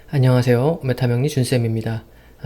안녕하세요. 메타명리 준쌤입니다.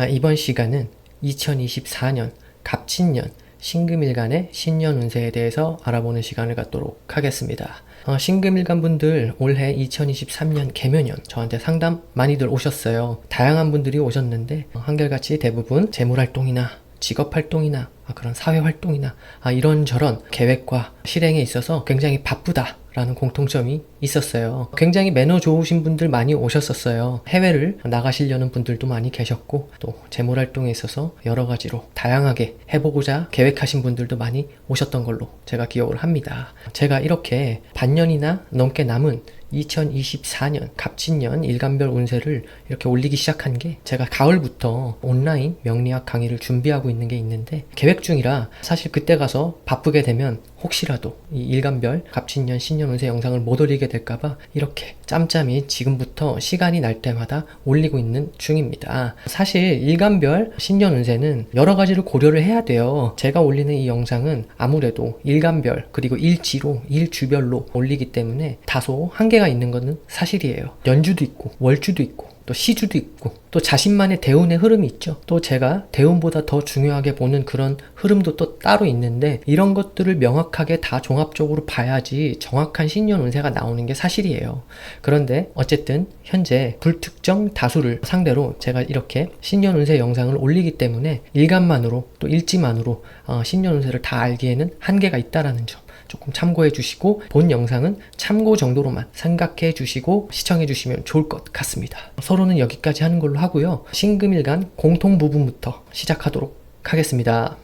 이번 시간은 2024년 갑진년 신금일간의 신년 운세에 대해서 알아보는 시간을 갖도록 하겠습니다. 신금일간 분들 올해 2023년 개묘년 저한테 상담 많이들 오셨어요. 다양한 분들이 오셨는데 한결같이 대부분 재물활동이나 직업활동이나 그런 사회활동이나 이런저런 계획과 실행에 있어서 굉장히 바쁘다 라는 공통점이 있었어요. 굉장히 매너 좋으신 분들 많이 오셨었어요. 해외를 나가시려는 분들도 많이 계셨고 또 재물활동에 있어서 여러 가지로 다양하게 해보고자 계획하신 분들도 많이 오셨던 걸로 제가 기억을 합니다. 제가 이렇게 반년이나 넘게 남은 2024년 갑진년 일간별 운세를 이렇게 올리기 시작한 게 제가 가을부터 온라인 명리학 강의를 준비하고 있는 게 있는데 계획 중이라 사실 그때 가서 바쁘게 되면 혹시라도 이 일간별 갑진년 신년 운세 영상을 못 올리게 될까봐 이렇게 짬짬이 지금부터 시간이 날 때마다 올리고 있는 중입니다. 사실 일간별 신년 운세는 여러 가지를 고려를 해야 돼요. 제가 올리는 이 영상은 아무래도 일간별 그리고 일지로 일주별로 올리기 때문에 다소 한계가 있는 것은 사실이에요. 연주도 있고 월주도 있고 또 시주도 있고 또 자신만의 대운의 흐름이 있죠. 또 제가 대운보다 더 중요하게 보는 그런 흐름도 또 따로 있는데 이런 것들을 명확하게 다 종합적으로 봐야지 정확한 신년 운세가 나오는 게 사실이에요. 그런데 어쨌든 현재 불특정 다수를 상대로 제가 이렇게 신년 운세 영상을 올리기 때문에 일간만으로 또 일지만으로 신년 운세를 다 알기에는 한계가 있다라는 점 조금 참고해 주시고 본 영상은 참고 정도로만 생각해 주시고 시청해 주시면 좋을 것 같습니다. 서로는 여기까지 하는 걸로 하고요. 신금일간 공통 부분부터 시작하도록 하겠습니다.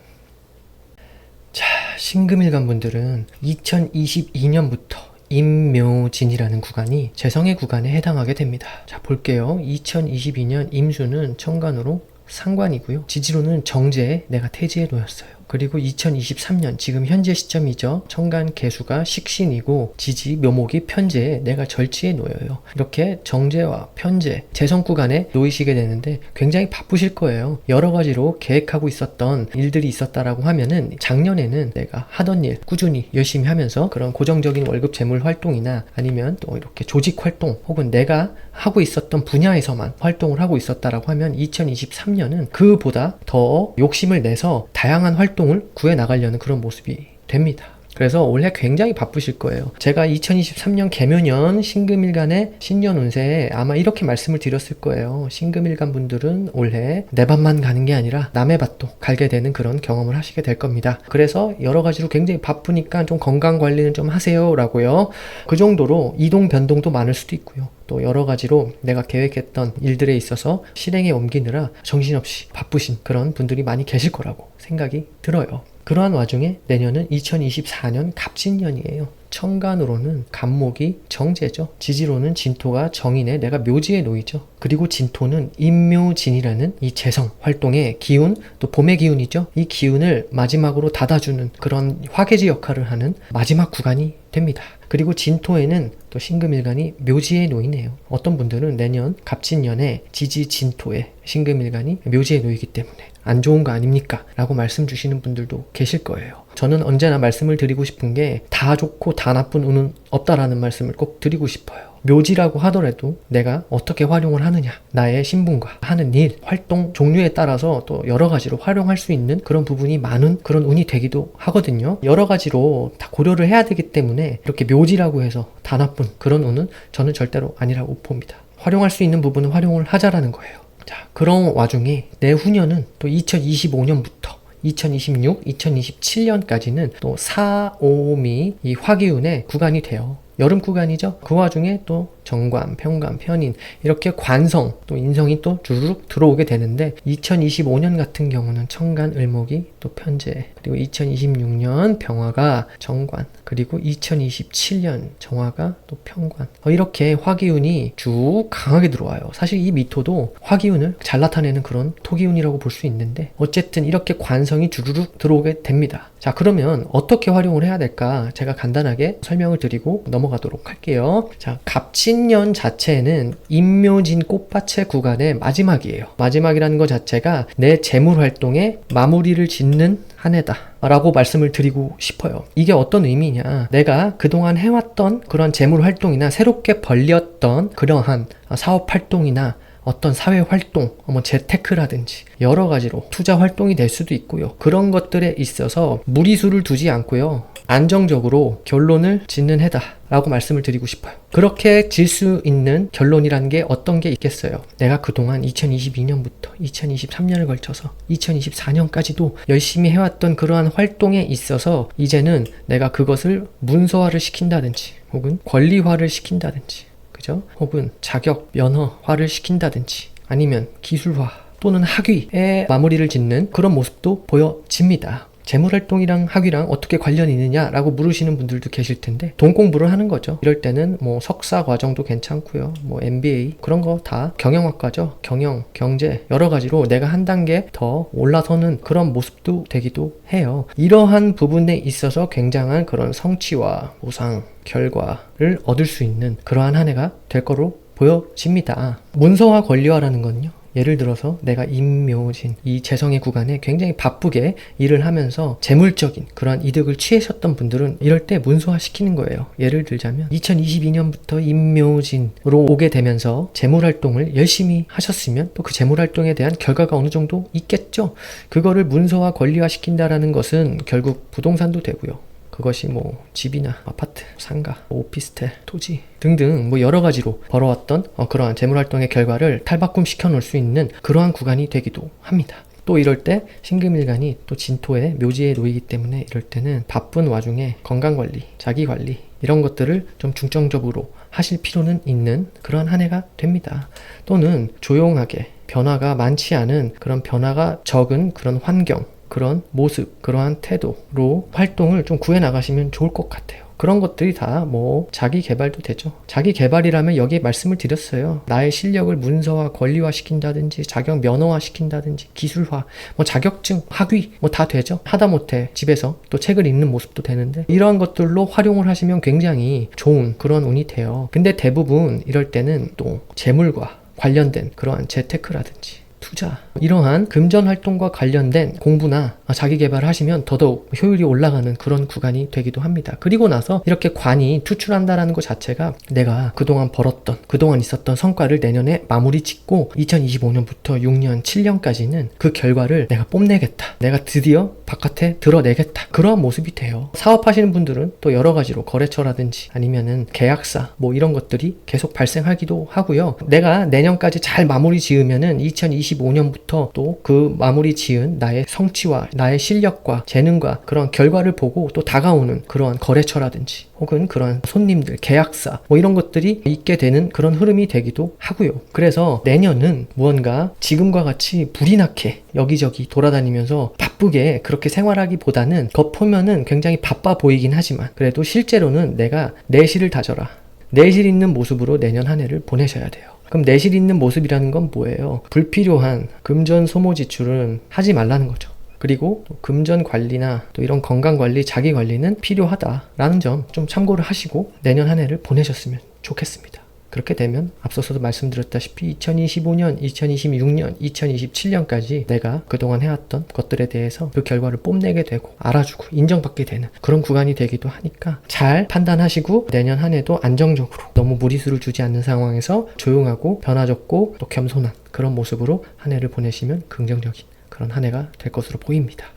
자, 신금일간 분들은 2022년부터 임묘진이라는 구간이 재성의 구간에 해당하게 됩니다. 자, 볼게요. 2022년 임수는 천간으로 상관이고요. 지지로는 정제에 내가 태지에 놓였어요. 그리고 2023년 지금 현재 시점이죠. 천간 개수가 식신이고 지지 묘목이 편제에 내가 절지에 놓여요. 이렇게 정제와 편제, 재성 구간에 놓이시게 되는데 굉장히 바쁘실 거예요. 여러 가지로 계획하고 있었던 일들이 있었다라고 하면은 작년에는 내가 하던 일 꾸준히 열심히 하면서 그런 고정적인 월급 재물 활동이나 아니면 또 이렇게 조직 활동 혹은 내가 하고 있었던 분야에서만 활동을 하고 있었다라고 하면 2023년은 그보다 더 욕심을 내서 다양한 활동을 구해 나가려는 그런 모습이 됩니다. 그래서 올해 굉장히 바쁘실 거예요. 제가 2023년 개묘년 신금일간의 신년 운세에 아마 이렇게 말씀을 드렸을 거예요. 신금일간 분들은 올해 내 밭만 가는 게 아니라 남의 밭도 갈게 되는 그런 경험을 하시게 될 겁니다. 그래서 여러 가지로 굉장히 바쁘니까 좀 건강 관리는 좀 하세요 라고요. 그 정도로 이동 변동도 많을 수도 있고요. 또 여러 가지로 내가 계획했던 일들에 있어서 실행에 옮기느라 정신없이 바쁘신 그런 분들이 많이 계실 거라고 생각이 들어요. 그러한 와중에 내년은 2024년 갑진년이에요. 천간으로는 간목이 정제죠. 지지로는 진토가 정인에 내가 묘지에 놓이죠. 그리고 진토는 임묘진이라는 이 재성 활동의 기운, 또 봄의 기운이죠. 이 기운을 마지막으로 닫아주는 그런 화개지 역할을 하는 마지막 구간이 됩니다. 그리고 진토에는 또 신금일간이 묘지에 놓이네요. 어떤 분들은 내년 갑진년에 지지 진토에 신금일간이 묘지에 놓이기 때문에 안 좋은 거 아닙니까? 라고 말씀 주시는 분들도 계실 거예요. 저는 언제나 말씀을 드리고 싶은 게 다 좋고 다 나쁜 운은 없다라는 말씀을 꼭 드리고 싶어요. 묘지라고 하더라도 내가 어떻게 활용을 하느냐, 나의 신분과 하는 일, 활동 종류에 따라서 또 여러 가지로 활용할 수 있는 그런 부분이 많은 그런 운이 되기도 하거든요. 여러 가지로 다 고려를 해야 되기 때문에 이렇게 묘지라고 해서 다 나쁜 그런 운은 저는 절대로 아니라고 봅니다. 활용할 수 있는 부분은 활용을 하자라는 거예요. 자, 그런 와중에 내후년은 또 2025년부터 2026, 2027년까지는 또 사오미 이 화기운의 구간이 돼요. 여름 구간이죠. 그 와중에 또 정관, 편관, 편인 이렇게 관성 또 인성이 또 주르륵 들어오게 되는데 2025년 같은 경우는 천간 을목이 또 편제, 그리고 2026년 병화가 정관, 그리고 2027년 정화가 또 편관, 이렇게 화기운이 쭉 강하게 들어와요. 사실 이 미토도 화기운을 잘 나타내는 그런 토기운이라고 볼 수 있는데 어쨌든 이렇게 관성이 주르륵 들어오게 됩니다. 자, 그러면 어떻게 활용을 해야 될까 제가 간단하게 설명을 드리고 넘어가도록 할게요. 자, 갑진 갑진년 자체는 임묘진 꽃밭의 구간의 마지막이에요. 마지막이라는 것 자체가 내 재물 활동에 마무리를 짓는 한 해다 라고 말씀을 드리고 싶어요. 이게 어떤 의미냐, 내가 그동안 해왔던 그런 재물 활동이나 새롭게 벌렸던 그러한 사업 활동이나 어떤 사회 활동, 재테크라든지 여러 가지로 투자 활동이 될 수도 있고요. 그런 것들에 있어서 무리수를 두지 않고요. 안정적으로 결론을 짓는 해다 라고 말씀을 드리고 싶어요. 그렇게 질 수 있는 결론이라는 게 어떤 게 있겠어요. 내가 그동안 2022년부터 2023년을 걸쳐서 2024년까지도 열심히 해왔던 그러한 활동에 있어서 이제는 내가 그것을 문서화를 시킨다든지 혹은 권리화를 시킨다든지, 그죠? 혹은 자격 면허화를 시킨다든지 아니면 기술화 또는 학위에 마무리를 짓는 그런 모습도 보여집니다. 재물활동이랑 학위랑 어떻게 관련이 있느냐라고 물으시는 분들도 계실 텐데, 돈 공부를 하는 거죠. 이럴 때는 석사 과정도 괜찮고요. MBA 그런 거 다 경영학과죠. 경영, 경제 여러 가지로 내가 한 단계 더 올라서는 그런 모습도 되기도 해요. 이러한 부분에 있어서 굉장한 그런 성취와 보상, 결과를 얻을 수 있는 그러한 한 해가 될 거로 보여집니다. 문서화 권리화라는 건요, 예를 들어서 내가 임묘진 이 재성의 구간에 굉장히 바쁘게 일을 하면서 재물적인 그런 이득을 취하셨던 분들은 이럴 때 문서화 시키는 거예요. 예를 들자면 2022년부터 임묘진으로 오게 되면서 재물활동을 열심히 하셨으면 또 그 재물활동에 대한 결과가 어느 정도 있겠죠. 그거를 문서화 권리화 시킨다라는 것은 결국 부동산도 되고요. 그것이 집이나 아파트, 상가, 오피스텔, 토지 등등 여러 가지로 벌어왔던 그러한 재물활동의 결과를 탈바꿈 시켜 놓을 수 있는 그러한 구간이 되기도 합니다. 또 이럴 때 신금일간이 또 진토에 묘지에 놓이기 때문에 이럴 때는 바쁜 와중에 건강관리, 자기관리 이런 것들을 좀 중점적으로 하실 필요는 있는 그러한 한 해가 됩니다. 또는 조용하게 변화가 많지 않은 그런 변화가 적은 그런 환경, 그런 모습, 그러한 태도로 활동을 좀 구해 나가시면 좋을 것 같아요. 그런 것들이 다 자기 개발도 되죠. 자기 개발이라면 여기에 말씀을 드렸어요. 나의 실력을 문서화, 권리화 시킨다든지 자격 면허화 시킨다든지 기술화, 자격증, 학위 다 되죠. 하다못해 집에서 또 책을 읽는 모습도 되는데 이러한 것들로 활용을 하시면 굉장히 좋은 그런 운이 돼요. 근데 대부분 이럴 때는 또 재물과 관련된 그러한 재테크라든지 투자, 이러한 금전 활동과 관련된 공부나 자기 개발을 하시면 더더욱 효율이 올라가는 그런 구간이 되기도 합니다. 그리고 나서 이렇게 관이 투출한다라는 것 자체가 내가 그동안 벌었던, 그동안 있었던 성과를 내년에 마무리 짓고 2025년부터 6년, 7년까지는 그 결과를 내가 뽐내겠다. 내가 드디어 바깥에 드러내겠다. 그러한 모습이 돼요. 사업하시는 분들은 또 여러 가지로 거래처라든지 아니면은 계약사 이런 것들이 계속 발생하기도 하고요. 내가 내년까지 잘 마무리 지으면은 2025년부터 또 그 마무리 지은 나의 성취와 나의 실력과 재능과 그런 결과를 보고 또 다가오는 그러한 거래처라든지 혹은 그런 손님들, 계약사 이런 것들이 있게 되는 그런 흐름이 되기도 하고요. 그래서 내년은 무언가 지금과 같이 불이 나게 여기저기 돌아다니면서 바쁘게 그렇게 생활하기보다는 겉보면은 굉장히 바빠 보이긴 하지만 그래도 실제로는 내가 내실을 다져라. 내실 있는 모습으로 내년 한 해를 보내셔야 돼요. 그럼 내실 있는 모습이라는 건 뭐예요? 불필요한 금전 소모 지출은 하지 말라는 거죠. 그리고 또 금전 관리나 또 이런 건강 관리, 자기 관리는 필요하다라는 점 좀 참고를 하시고 내년 한 해를 보내셨으면 좋겠습니다. 그렇게 되면 앞서서도 말씀드렸다시피 2025년, 2026년, 2027년까지 내가 그동안 해왔던 것들에 대해서 그 결과를 뽐내게 되고 알아주고 인정받게 되는 그런 구간이 되기도 하니까 잘 판단하시고 내년 한 해도 안정적으로 너무 무리수를 주지 않는 상황에서 조용하고 변화적고 또 겸손한 그런 모습으로 한 해를 보내시면 긍정적인 그런 한 해가 될 것으로 보입니다.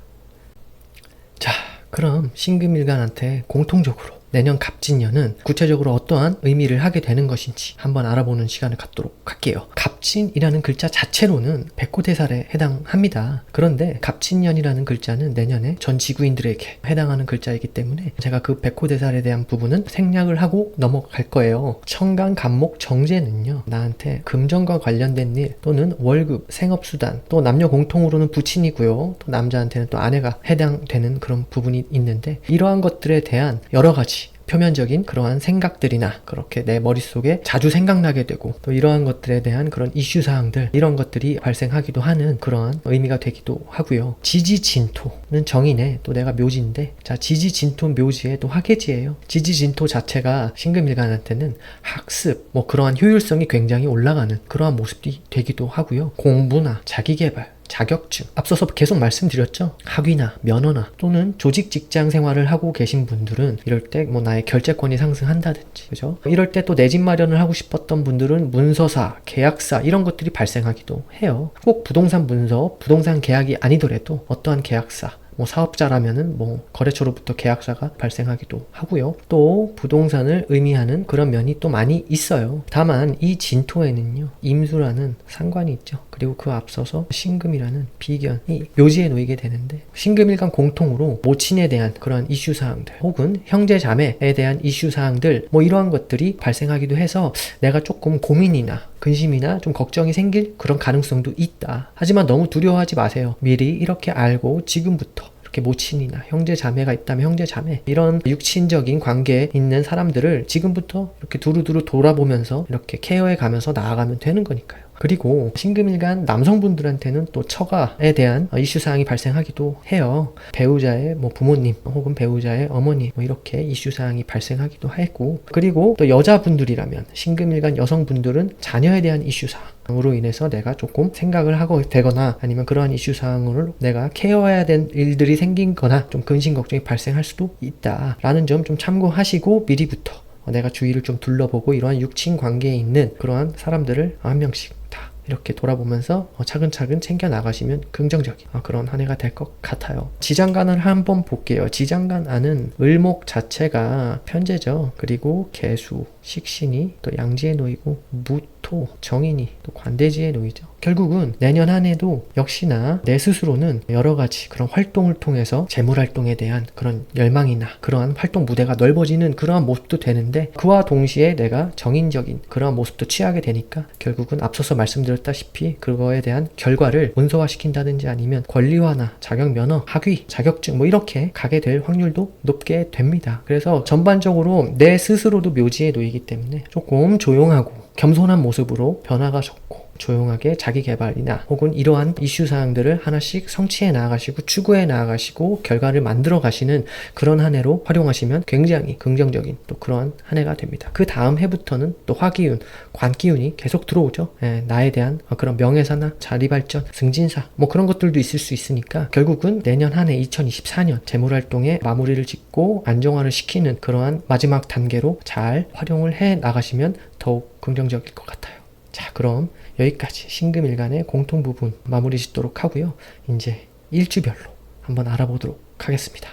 자, 그럼 신금일간한테 공통적으로 내년 갑진년은 구체적으로 어떠한 의미를 하게 되는 것인지 한번 알아보는 시간을 갖도록 할게요. 갑진이라는 글자 자체로는 백호대살에 해당합니다. 그런데 갑진년이라는 글자는 내년에 전 지구인들에게 해당하는 글자이기 때문에 제가 그 백호대살에 대한 부분은 생략을 하고 넘어갈 거예요. 청강, 갑목, 정제는요, 나한테 금전과 관련된 일 또는 월급, 생업수단, 또 남녀 공통으로는 부친이고요. 또 남자한테는 또 아내가 해당되는 그런 부분이 있는데 이러한 것들에 대한 여러 가지 표면적인 그러한 생각들이나 그렇게 내 머릿속에 자주 생각나게 되고 또 이러한 것들에 대한 그런 이슈 사항들 이런 것들이 발생하기도 하는 그러한 의미가 되기도 하고요. 지지진토는 정인에 또 내가 묘지인데 자 지지진토 묘지에 또 화계지예요. 지지진토 자체가 신금일간한테는 학습 뭐 그러한 효율성이 굉장히 올라가는 그러한 모습이 되기도 하고요. 공부나 자기개발 자격증 앞서서 계속 말씀드렸죠. 학위나 면허나 또는 조직 직장 생활을 하고 계신 분들은 이럴 때 뭐 나의 결재권이 상승한다든지 그죠? 이럴 때 또 내 집 마련을 하고 싶었던 분들은 문서사, 계약사 이런 것들이 발생하기도 해요. 꼭 부동산 문서, 부동산 계약이 아니더라도 어떠한 계약사 뭐 사업자라면은 뭐 거래처로부터 계약사가 발생하기도 하고요. 또 부동산을 의미하는 그런 면이 또 많이 있어요. 다만 이 진토에는요 임수라는 상관이 있죠. 그리고 그 앞서서 신금이라는 비견이 묘지에 놓이게 되는데 신금일간 공통으로 모친에 대한 그런 이슈 사항들 혹은 형제 자매에 대한 이슈 사항들 뭐 이러한 것들이 발생하기도 해서 내가 조금 고민이나 근심이나 좀 걱정이 생길 그런 가능성도 있다. 하지만 너무 두려워하지 마세요. 미리 이렇게 알고 지금부터 이렇게 모친이나 형제 자매가 있다면 형제 자매 이런 육친적인 관계에 있는 사람들을 지금부터 이렇게 두루두루 돌아보면서 이렇게 케어해 가면서 나아가면 되는 거니까요. 그리고 신금일간 남성분들한테는 또 처가에 대한 이슈사항이 발생하기도 해요. 배우자의 뭐 부모님 혹은 배우자의 어머니 뭐 이렇게 이슈사항이 발생하기도 했고 그리고 또 여자분들이라면 신금일간 여성분들은 자녀에 대한 이슈사항으로 인해서 내가 조금 생각을 하고 되거나 아니면 그러한 이슈사항으로 내가 케어해야 될 일들이 생긴 거나 좀 근심 걱정이 발생할 수도 있다라는 점 좀 참고하시고 미리부터 내가 주위를 좀 둘러보고 이러한 육친 관계에 있는 그러한 사람들을 한 명씩 다 이렇게 돌아보면서 차근차근 챙겨 나가시면 긍정적인 그런 한 해가 될 것 같아요. 지장간을 한번 볼게요. 지장간 안은 을목 자체가 편재죠. 그리고 개수, 식신이 또 양지에 놓이고 무토, 정인이 또 관대지에 놓이죠. 결국은 내년 한 해도 역시나 내 스스로는 여러 가지 그런 활동을 통해서 재물활동에 대한 그런 열망이나 그러한 활동 무대가 넓어지는 그러한 모습도 되는데 그와 동시에 내가 정인적인 그러한 모습도 취하게 되니까 결국은 앞서서 말씀드렸다시피 그거에 대한 결과를 문서화시킨다든지 아니면 권리화나 자격 면허, 학위, 자격증 뭐 이렇게 가게 될 확률도 높게 됩니다. 그래서 전반적으로 내 스스로도 묘지에 놓이기 때문에 조금 조용하고 겸손한 모습으로 변화가 적고 조용하게 자기 개발이나 혹은 이러한 이슈 사항들을 하나씩 성취해 나아가시고 추구해 나아가시고 결과를 만들어 가시는 그런 한 해로 활용하시면 굉장히 긍정적인 또 그러한 한 해가 됩니다. 그 다음 해부터는 또 화기운, 관기운이 계속 들어오죠. 나에 대한 그런 명예사나 자리 발전, 승진사 뭐 그런 것들도 있을 수 있으니까 결국은 내년 한 해 2024년 재물활동에 마무리를 짓고 안정화를 시키는 그러한 마지막 단계로 잘 활용을 해 나가시면 더욱 긍정적일 것 같아요. 자, 그럼 여기까지 신금일간의 공통 부분 마무리 짓도록 하고요. 이제 일주별로 한번 알아보도록 하겠습니다.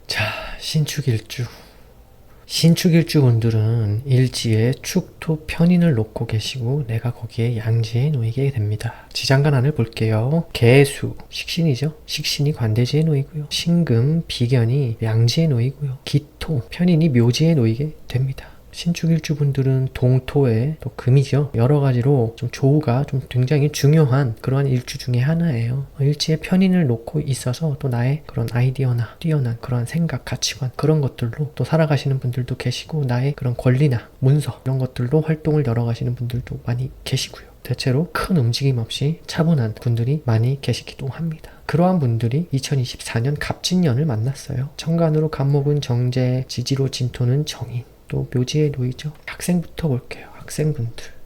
자, 신축일주. 신축일주 분들은 일지에 축토 편인을 놓고 계시고 내가 거기에 양지에 놓이게 됩니다. 지장간안을 볼게요. 개수, 식신이죠. 식신이 관대지에 놓이고요. 신금, 비견이 양지에 놓이고요. 기토, 편인이 묘지에 놓이게 됩니다. 신축일주 분들은 동토에 또 금이죠. 여러 가지로 좀 조우가 좀 굉장히 중요한 그러한 일주 중에 하나예요. 일지에 편인을 놓고 있어서 또 나의 그런 아이디어나 뛰어난 그러한 생각, 가치관 그런 것들로 또 살아가시는 분들도 계시고 나의 그런 권리나 문서 이런 것들로 활동을 열어가시는 분들도 많이 계시고요. 대체로 큰 움직임 없이 차분한 분들이 많이 계시기도 합니다. 그러한 분들이 2024년 갑진년을 만났어요. 천간으로 갑목은 정제, 지지로 진토는 정인. 또 묘지에 놓이죠. 학생부터 볼게요.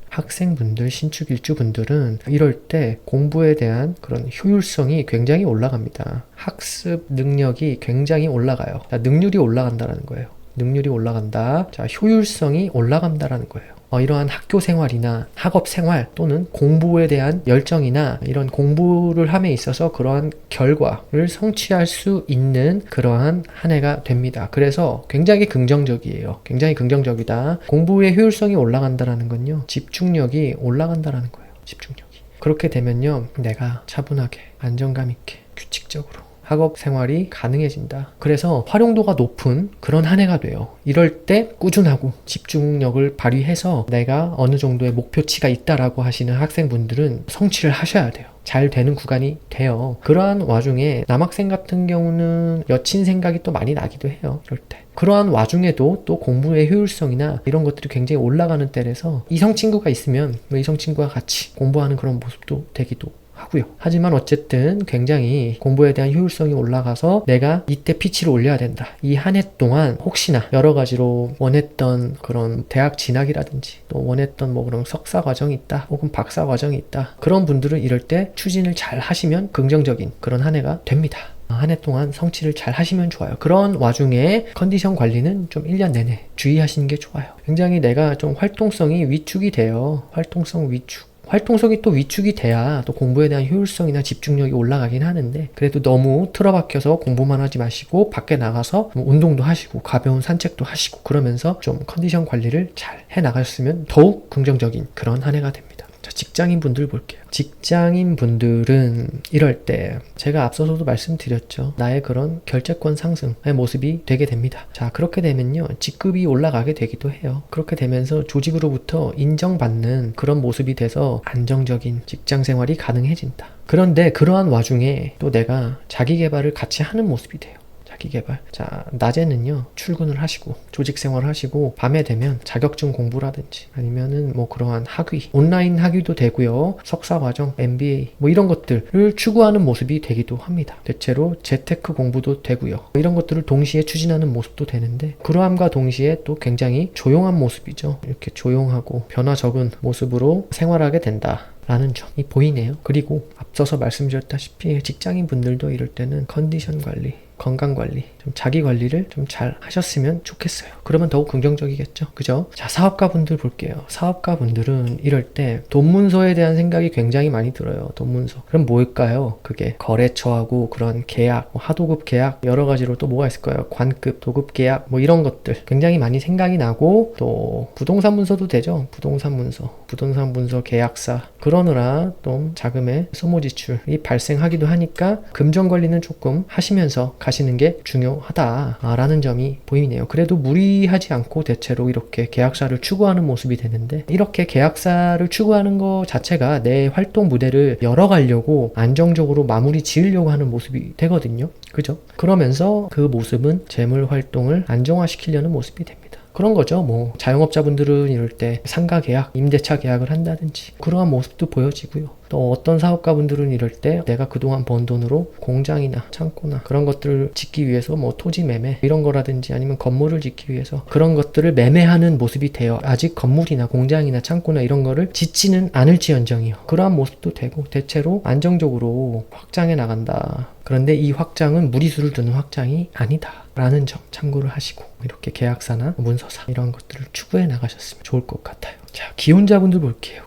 학생분들 신축일주 분들은 이럴 때 공부에 대한 그런 효율성이 굉장히 올라갑니다. 학습 능력이 굉장히 올라가요. 자, 능률이 올라간다는 거예요. 능률이 올라간다. 자, 효율성이 올라간다는 거예요. 이러한 학교 생활이나 학업 생활 또는 공부에 대한 열정이나 이런 공부를 함에 있어서 그러한 결과를 성취할 수 있는 그러한 한 해가 됩니다. 그래서 굉장히 긍정적이에요. 굉장히 긍정적이다. 공부의 효율성이 올라간다는 건요. 집중력이 올라간다는 거예요. 집중력이. 그렇게 되면요. 내가 차분하게 안정감 있게 규칙적으로 학업 생활이 가능해진다. 그래서 활용도가 높은 그런 한 해가 돼요. 이럴 때 꾸준하고 집중력을 발휘해서 내가 어느 정도의 목표치가 있다라고 하시는 학생분들은 성취를 하셔야 돼요. 잘 되는 구간이 돼요. 그러한 와중에 남학생 같은 경우는 여친 생각이 또 많이 나기도 해요. 이럴 때. 그러한 와중에도 또 공부의 효율성이나 이런 것들이 굉장히 올라가는 때라서 이성 친구가 있으면 뭐 이성 친구와 같이 공부하는 그런 모습도 되기도 하고요. 하지만 어쨌든 굉장히 공부에 대한 효율성이 올라가서 내가 이때 피치를 올려야 된다. 이 한 해 동안 혹시나 여러 가지로 원했던 그런 대학 진학이라든지 또 원했던 뭐 그런 석사 과정이 있다 혹은 박사 과정이 있다. 그런 분들은 이럴 때 추진을 잘 하시면 긍정적인 그런 한 해가 됩니다. 한 해 동안 성취를 잘 하시면 좋아요. 그런 와중에 컨디션 관리는 좀 1년 내내 주의하시는 게 좋아요. 굉장히 내가 좀 활동성이 위축이 돼요. 활동성 위축. 활동성이 또 위축이 돼야 또 공부에 대한 효율성이나 집중력이 올라가긴 하는데 그래도 너무 틀어박혀서 공부만 하지 마시고 밖에 나가서 뭐 운동도 하시고 가벼운 산책도 하시고 그러면서 좀 컨디션 관리를 잘 해나가셨으면 더욱 긍정적인 그런 한 해가 됩니다. 자, 직장인 분들 볼게요. 직장인 분들은 이럴 때 제가 앞서서도 말씀드렸죠. 나의 그런 결재권 상승의 모습이 되게 됩니다. 자, 그렇게 되면요. 직급이 올라가게 되기도 해요. 그렇게 되면서 조직으로부터 인정받는 그런 모습이 돼서 안정적인 직장 생활이 가능해진다. 그런데 그러한 와중에 또 내가 자기 개발을 같이 하는 모습이 돼요. 자기개발. 자, 낮에는요, 출근을 하시고, 조직 생활을 하시고, 밤에 되면 자격증 공부라든지, 아니면은 뭐 그러한 학위, 온라인 학위도 되고요, 석사과정, MBA, 뭐 이런 것들을 추구하는 모습이 되기도 합니다. 대체로 재테크 공부도 되고요. 이런 것들을 동시에 추진하는 모습도 되는데, 그러함과 동시에 또 굉장히 조용한 모습이죠. 이렇게 조용하고 변화 적은 모습으로 생활하게 된다. 라는 점이 보이네요. 그리고 앞서서 말씀드렸다시피 직장인 분들도 이럴 때는 컨디션 관리, 건강 관리, 좀 자기 관리를 좀 잘 하셨으면 좋겠어요. 그러면 더욱 긍정적이겠죠. 그죠? 자, 사업가 분들 볼게요. 사업가 분들은 이럴 때 돈 문서에 대한 생각이 굉장히 많이 들어요. 돈 문서. 그럼 뭘까요? 그게 거래처하고 그런 계약, 하도급 계약, 여러 가지로 또 뭐가 있을까요? 관급, 도급 계약, 뭐 이런 것들 굉장히 많이 생각이 나고 또 부동산 문서도 되죠. 부동산 문서 계약사 그러느라 또 자금의 소모 지출이 발생하기도 하니까 금전 관리는 조금 하시면서 가시는 게 중요하다라는 점이 보이네요. 그래도 무리하지 않고 대체로 이렇게 계약사를 추구하는 모습이 되는데 이렇게 계약사를 추구하는 것 자체가 내 활동 무대를 열어가려고 안정적으로 마무리 지으려고 하는 모습이 되거든요. 그죠? 그러면서 그 모습은 재물 활동을 안정화시키려는 모습이 됩니다. 그런 거죠. 뭐 자영업자분들은 이럴 때 상가 계약, 임대차 계약을 한다든지 그러한 모습도 보여지고요. 또 어떤 사업가분들은 이럴 때 내가 그동안 번 돈으로 공장이나 창고나 그런 것들을 짓기 위해서 뭐 토지 매매 이런 거라든지 아니면 건물을 짓기 위해서 그런 것들을 매매하는 모습이 돼요. 아직 건물이나 공장이나 창고나 이런 거를 짓지는 않을지언정이요. 그러한 모습도 되고 대체로 안정적으로 확장해 나간다. 그런데 이 확장은 무리수를 두는 확장이 아니다. 라는 점 참고를 하시고 이렇게 계약사나 문서사 이런 것들을 추구해 나가셨으면 좋을 것 같아요. 자, 기혼자분들 볼게요.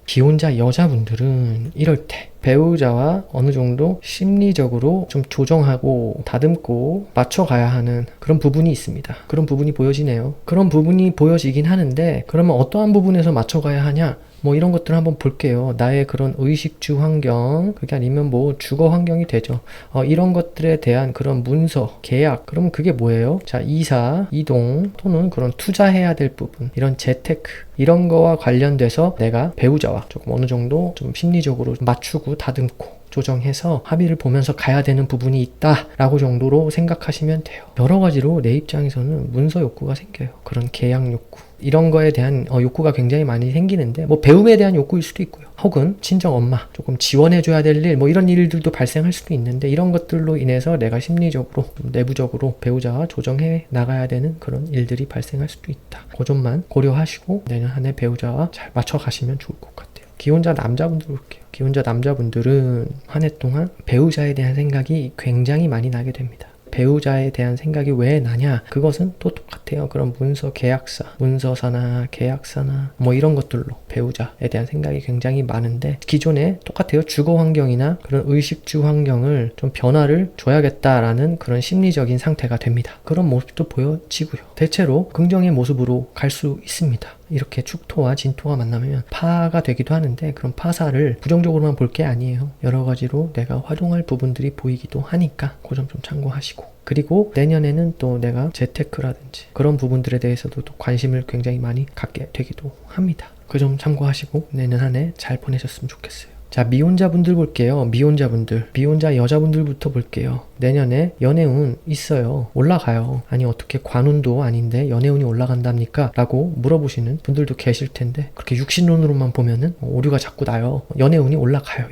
기혼자 여자분들은 이럴 때 배우자와 어느 정도 심리적으로 좀 조정하고 다듬고 맞춰가야 하는 그런 부분이 있습니다. 그런 부분이 보여지네요. 그런 부분이 보여지긴 하는데 그러면 어떠한 부분에서 맞춰가야 하냐? 뭐 이런 것들을 한번 볼게요. 나의 그런 의식주 환경, 그게 아니면 뭐 주거 환경이 되죠. 이런 것들에 대한 그런 문서, 계약, 그러면 그게 뭐예요? 자, 이사, 이동, 또는 그런 투자해야 될 부분, 이런 재테크, 이런 거와 관련돼서 내가 배우자와 조금 어느 정도 좀 심리적으로 맞추고 다듬고 조정해서 합의를 보면서 가야 되는 부분이 있다라고 정도로 생각하시면 돼요. 여러 가지로 내 입장에서는 문서 욕구가 생겨요. 그런 계약 욕구. 이런 거에 대한 욕구가 굉장히 많이 생기는데 뭐 배움에 대한 욕구일 수도 있고요. 혹은 친정 엄마 조금 지원해줘야 될 일 뭐 이런 일들도 발생할 수도 있는데 이런 것들로 인해서 내가 심리적으로 내부적으로 배우자와 조정해 나가야 되는 그런 일들이 발생할 수도 있다. 그 점만 고려하시고 내년 한 해 배우자와 잘 맞춰가시면 좋을 것 같아요. 기혼자 남자분들 볼게요. 기혼자 남자분들은 한 해 동안 배우자에 대한 생각이 굉장히 많이 나게 됩니다. 배우자에 대한 생각이 왜 나냐? 그것은 또 똑같아요. 그런 문서 계약사, 문서사나 계약사나 뭐 이런 것들로 배우자에 대한 생각이 굉장히 많은데 기존에 똑같아요. 주거 환경이나 그런 의식주 환경을 좀 변화를 줘야겠다라는 그런 심리적인 상태가 됩니다. 그런 모습도 보여지고요. 대체로 긍정의 모습으로 갈 수 있습니다. 이렇게 축토와 진토가 만나면 파가 되기도 하는데 그런 파사를 부정적으로만 볼 게 아니에요. 여러 가지로 내가 활용할 부분들이 보이기도 하니까 그 점 좀 참고하시고 그리고 내년에는 또 내가 재테크라든지 그런 부분들에 대해서도 또 관심을 굉장히 많이 갖게 되기도 합니다. 그 점 참고하시고 내년 한 해 잘 보내셨으면 좋겠어요. 자, 미혼자분들 볼게요. 미혼자 여자분들부터 볼게요. 내년에 연애운 있어요. 올라가요. 아니 어떻게 관운도 아닌데 연애운이 올라간답니까? 라고 물어보시는 분들도 계실 텐데, 그렇게 육신론으로만 보면은 오류가 자꾸 나요. 연애운이 올라가요.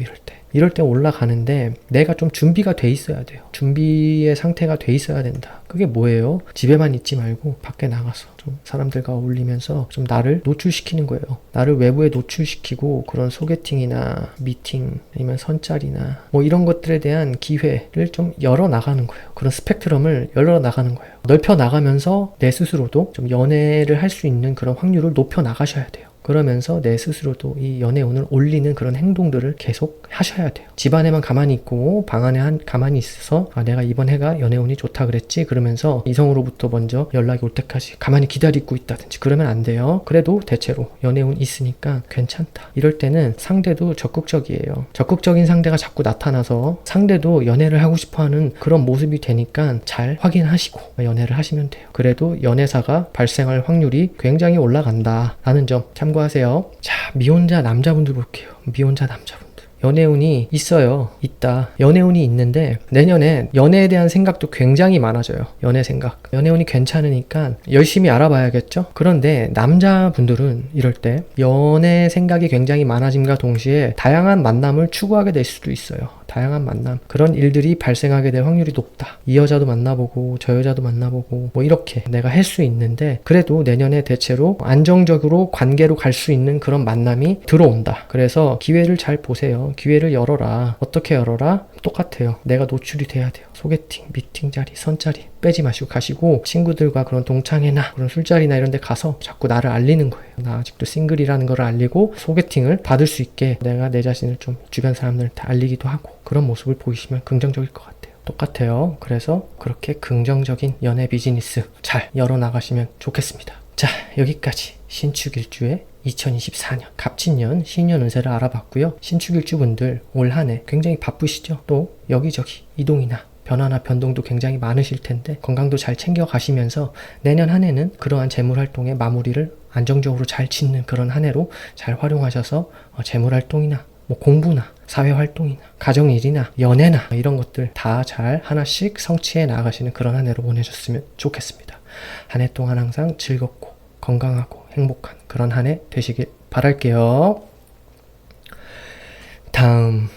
이럴 때 올라가는데 내가 좀 준비가 돼 있어야 돼요. 준비의 상태가 돼 있어야 된다. 그게 뭐예요? 집에만 있지 말고 밖에 나가서 좀 사람들과 어울리면서 좀 나를 노출시키는 거예요. 나를 외부에 노출시키고 그런 소개팅이나 미팅 아니면 선짤이나 뭐 이런 것들에 대한 기회를 좀 열어 나가는 거예요. 그런 스펙트럼을 열어 나가는 거예요. 넓혀 나가면서 내 스스로도 좀 연애를 할 수 있는 그런 확률을 높여 나가셔야 돼요. 그러면서 내 스스로도 이 연애운을 올리는 그런 행동들을 계속 하셔야 돼요. 집안에만 가만히 있고 방 안에 가만히 있어서 내가 이번 해가 연애운이 좋다 그랬지 그러면서 이성으로부터 먼저 연락이 올 때까지 가만히 기다리고 있다든지 그러면 안 돼요. 그래도 대체로 연애운 있으니까 괜찮다. 이럴 때는 상대도 적극적이에요. 적극적인 상대가 자꾸 나타나서 상대도 연애를 하고 싶어하는 그런 모습이 되니까 잘 확인하시고 연애를 하시면 돼요. 그래도 연애사가 발생할 확률이 굉장히 올라간다 라는 점 참고하세요. 자, 미혼자 남자분들 볼게요. 미혼자 남자분들. 연애운이 있어요. 있다. 연애운이 있는데 내년에 연애에 대한 생각도 굉장히 많아져요. 연애 생각. 연애운이 괜찮으니까 열심히 알아봐야겠죠? 그런데 남자분들은 이럴 때 연애 생각이 굉장히 많아짐과 동시에 다양한 만남을 추구하게 될 수도 있어요. 다양한 만남. 그런 일들이 발생하게 될 확률이 높다. 이 여자도 만나보고 저 여자도 만나보고 뭐 이렇게 내가 할 수 있는데 그래도 내년에 대체로 안정적으로 관계로 갈 수 있는 그런 만남이 들어온다. 그래서 기회를 잘 보세요. 기회를 열어라. 어떻게 열어라? 똑같아요. 내가 노출이 돼야 돼요. 소개팅, 미팅 자리, 선자리 빼지 마시고 가시고 친구들과 그런 동창회나 그런 술자리나 이런 데 가서 자꾸 나를 알리는 거예요. 나 아직도 싱글이라는 걸 알리고 소개팅을 받을 수 있게 내가 내 자신을 좀 주변 사람들한테 알리기도 하고 그런 모습을 보이시면 긍정적일 것 같아요. 똑같아요. 그래서 그렇게 긍정적인 연애 비즈니스 잘 열어나가시면 좋겠습니다. 자, 여기까지 신축일주의 2024년 갑진년 신년 운세를 알아봤고요. 신축일주분들 올 한 해 굉장히 바쁘시죠? 또 여기저기 이동이나 변화나 변동도 굉장히 많으실 텐데 건강도 잘 챙겨 가시면서 내년 한 해는 그러한 재물활동의 마무리를 안정적으로 잘 짓는 그런 한 해로 잘 활용하셔서 재물활동이나 뭐 공부나 사회활동이나 가정일이나 연애나 이런 것들 다 잘 하나씩 성취해 나가시는 그런 한 해로 보내셨으면 좋겠습니다. 한 해 동안 항상 즐겁고 건강하고 행복한 그런 한 해 되시길 바랄게요. 다음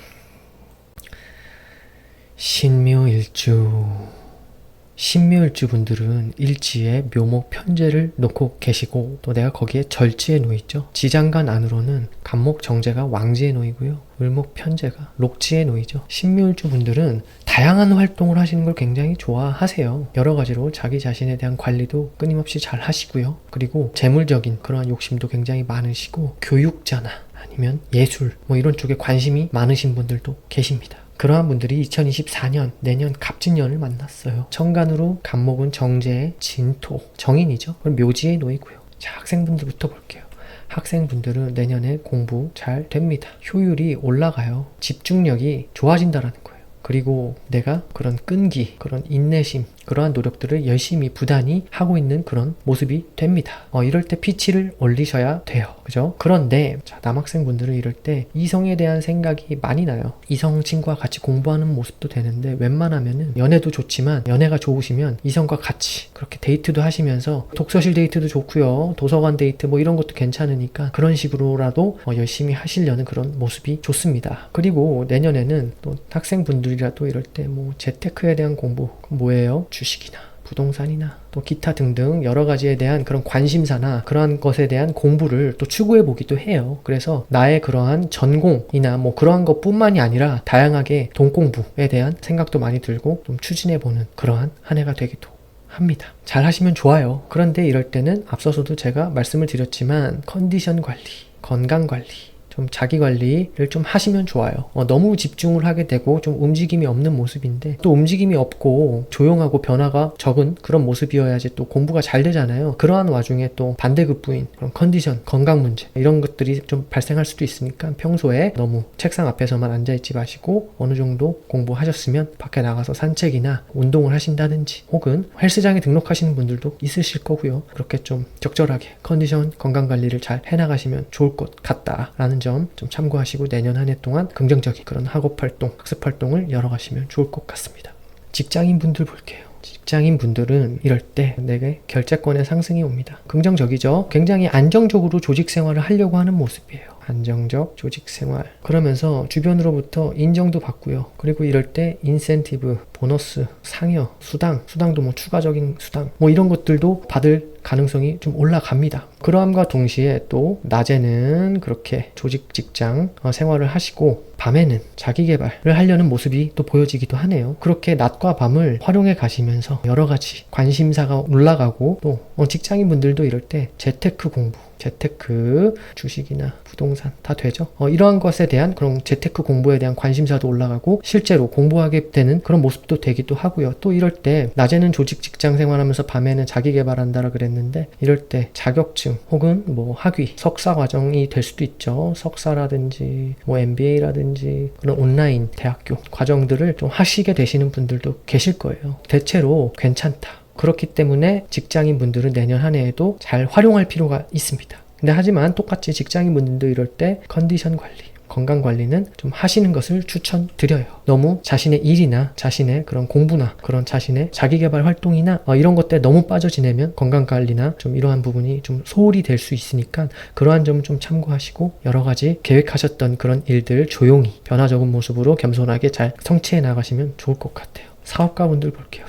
신묘일주 분들은 일지에 묘목 편제를 놓고 계시고 또 내가 거기에 절지에 놓이죠. 지장간 안으로는 간목 정제가 왕지에 놓이고요. 을목 편제가 록지에 놓이죠. 신묘일주 분들은 다양한 활동을 하시는 걸 굉장히 좋아하세요. 여러 가지로 자기 자신에 대한 관리도 끊임없이 잘 하시고요. 그리고 재물적인 그러한 욕심도 굉장히 많으시고 교육자나 아니면 예술 뭐 이런 쪽에 관심이 많으신 분들도 계십니다. 그러한 분들이 2024년 내년 갑진년을 만났어요. 천간으로 간목은 정제, 진토, 정인이죠. 그럼 묘지에 놓이고요. 자, 학생분들부터 볼게요. 학생분들은 내년에 공부 잘 됩니다. 효율이 올라가요. 집중력이 좋아진다라는 거예요. 그리고 내가 그런 끈기, 그런 인내심, 그러한 노력들을 열심히 부단히 하고 있는 그런 모습이 됩니다. 이럴 때 피치를 올리셔야 돼요. 그죠? 그런데 자, 남학생분들은 이럴 때 이성에 대한 생각이 많이 나요. 이성 친구와 같이 공부하는 모습도 되는데 웬만하면은 연애도 좋지만 연애가 좋으시면 이성과 같이 그렇게 데이트도 하시면서 독서실 데이트도 좋고요. 도서관 데이트 뭐 이런 것도 괜찮으니까 그런 식으로라도 열심히 하시려는 그런 모습이 좋습니다. 그리고 내년에는 또 학생분들이라도 이럴 때 뭐 재테크에 대한 공부 뭐예요? 주식이나 부동산이나 또 기타 등등 여러 가지에 대한 그런 관심사나 그러한 것에 대한 공부를 또 추구해 보기도 해요. 그래서 나의 그러한 전공이나 뭐 그러한 것뿐만이 아니라 다양하게 돈 공부에 대한 생각도 많이 들고 좀 추진해 보는 그러한 한 해가 되기도 합니다. 잘 하시면 좋아요. 그런데 이럴 때는 앞서서도 제가 말씀을 드렸지만 컨디션 관리, 건강 관리 좀 자기 관리를 좀 하시면 좋아요. 너무 집중을 하게 되고 좀 움직임이 없는 모습인데 또 움직임이 없고 조용하고 변화가 적은 그런 모습이어야지 또 공부가 잘 되잖아요. 그러한 와중에 또 반대급부인 그런 컨디션, 건강 문제 이런 것들이 좀 발생할 수도 있으니까 평소에 너무 책상 앞에서만 앉아있지 마시고 어느 정도 공부하셨으면 밖에 나가서 산책이나 운동을 하신다든지 혹은 헬스장에 등록하시는 분들도 있으실 거고요. 그렇게 좀 적절하게 컨디션, 건강 관리를 잘 해나가시면 좋을 것 같다라는 점 좀 참고하시고 내년 한 해 동안 긍정적인 그런 학업활동, 학습활동을 열어가시면 좋을 것 같습니다. 직장인분들 볼게요. 직장인분들은 이럴 때 내게 결제권의 상승이 옵니다. 긍정적이죠. 굉장히 안정적으로 조직 생활을 하려고 하는 모습이에요. 안정적 조직 생활. 그러면서 주변으로부터 인정도 받고요. 그리고 이럴 때 인센티브, 보너스, 상여, 수당도 뭐 추가적인 수당 뭐 이런 것들도 받을 가능성이 좀 올라갑니다. 그러함과 동시에 또 낮에는 그렇게 조직 직장 생활을 하시고 밤에는 자기 개발을 하려는 모습이 또 보여지기도 하네요. 그렇게 낮과 밤을 활용해 가시면서 여러 가지 관심사가 올라가고 또 직장인분들도 이럴 때 재테크 공부, 재테크, 주식이나 부동산 다 되죠. 이러한 것에 대한 그런 재테크 공부에 대한 관심사도 올라가고 실제로 공부하게 되는 그런 모습도 되기도 하고요. 또 이럴 때 낮에는 조직 직장 생활하면서 밤에는 자기 개발한다라 그랬는데 이럴 때 자격증 혹은 뭐 학위, 석사 과정이 될 수도 있죠. 석사라든지 뭐 MBA라든지 그런 온라인 대학교 과정들을 좀 하시게 되시는 분들도 계실 거예요. 대체로 괜찮다. 그렇기 때문에 직장인분들은 내년 한 해에도 잘 활용할 필요가 있습니다. 근데 하지만 똑같이 직장인분들도 이럴 때 컨디션 관리, 건강 관리는 좀 하시는 것을 추천드려요. 너무 자신의 일이나 자신의 그런 공부나 그런 자신의 자기개발 활동이나 이런 것들에 너무 빠져 지내면 건강 관리나 좀 이러한 부분이 좀 소홀히 될 수 있으니까 그러한 점을 좀 참고하시고 여러 가지 계획하셨던 그런 일들 조용히 변화적인 모습으로 겸손하게 잘 성취해 나가시면 좋을 것 같아요. 사업가분들 볼게요.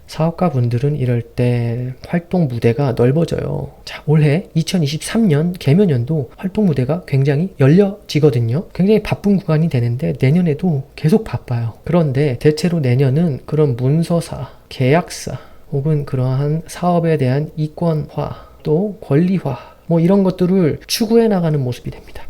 사업가분들은 이럴 때 활동 무대가 넓어져요. 자, 올해 2023년 개묘년도 활동 무대가 굉장히 열려지거든요. 굉장히 바쁜 구간이 되는데 내년에도 계속 바빠요. 그런데 대체로 내년은 그런 문서사, 계약사 혹은 그러한 사업에 대한 이권화 또 권리화 뭐 이런 것들을 추구해 나가는 모습이 됩니다.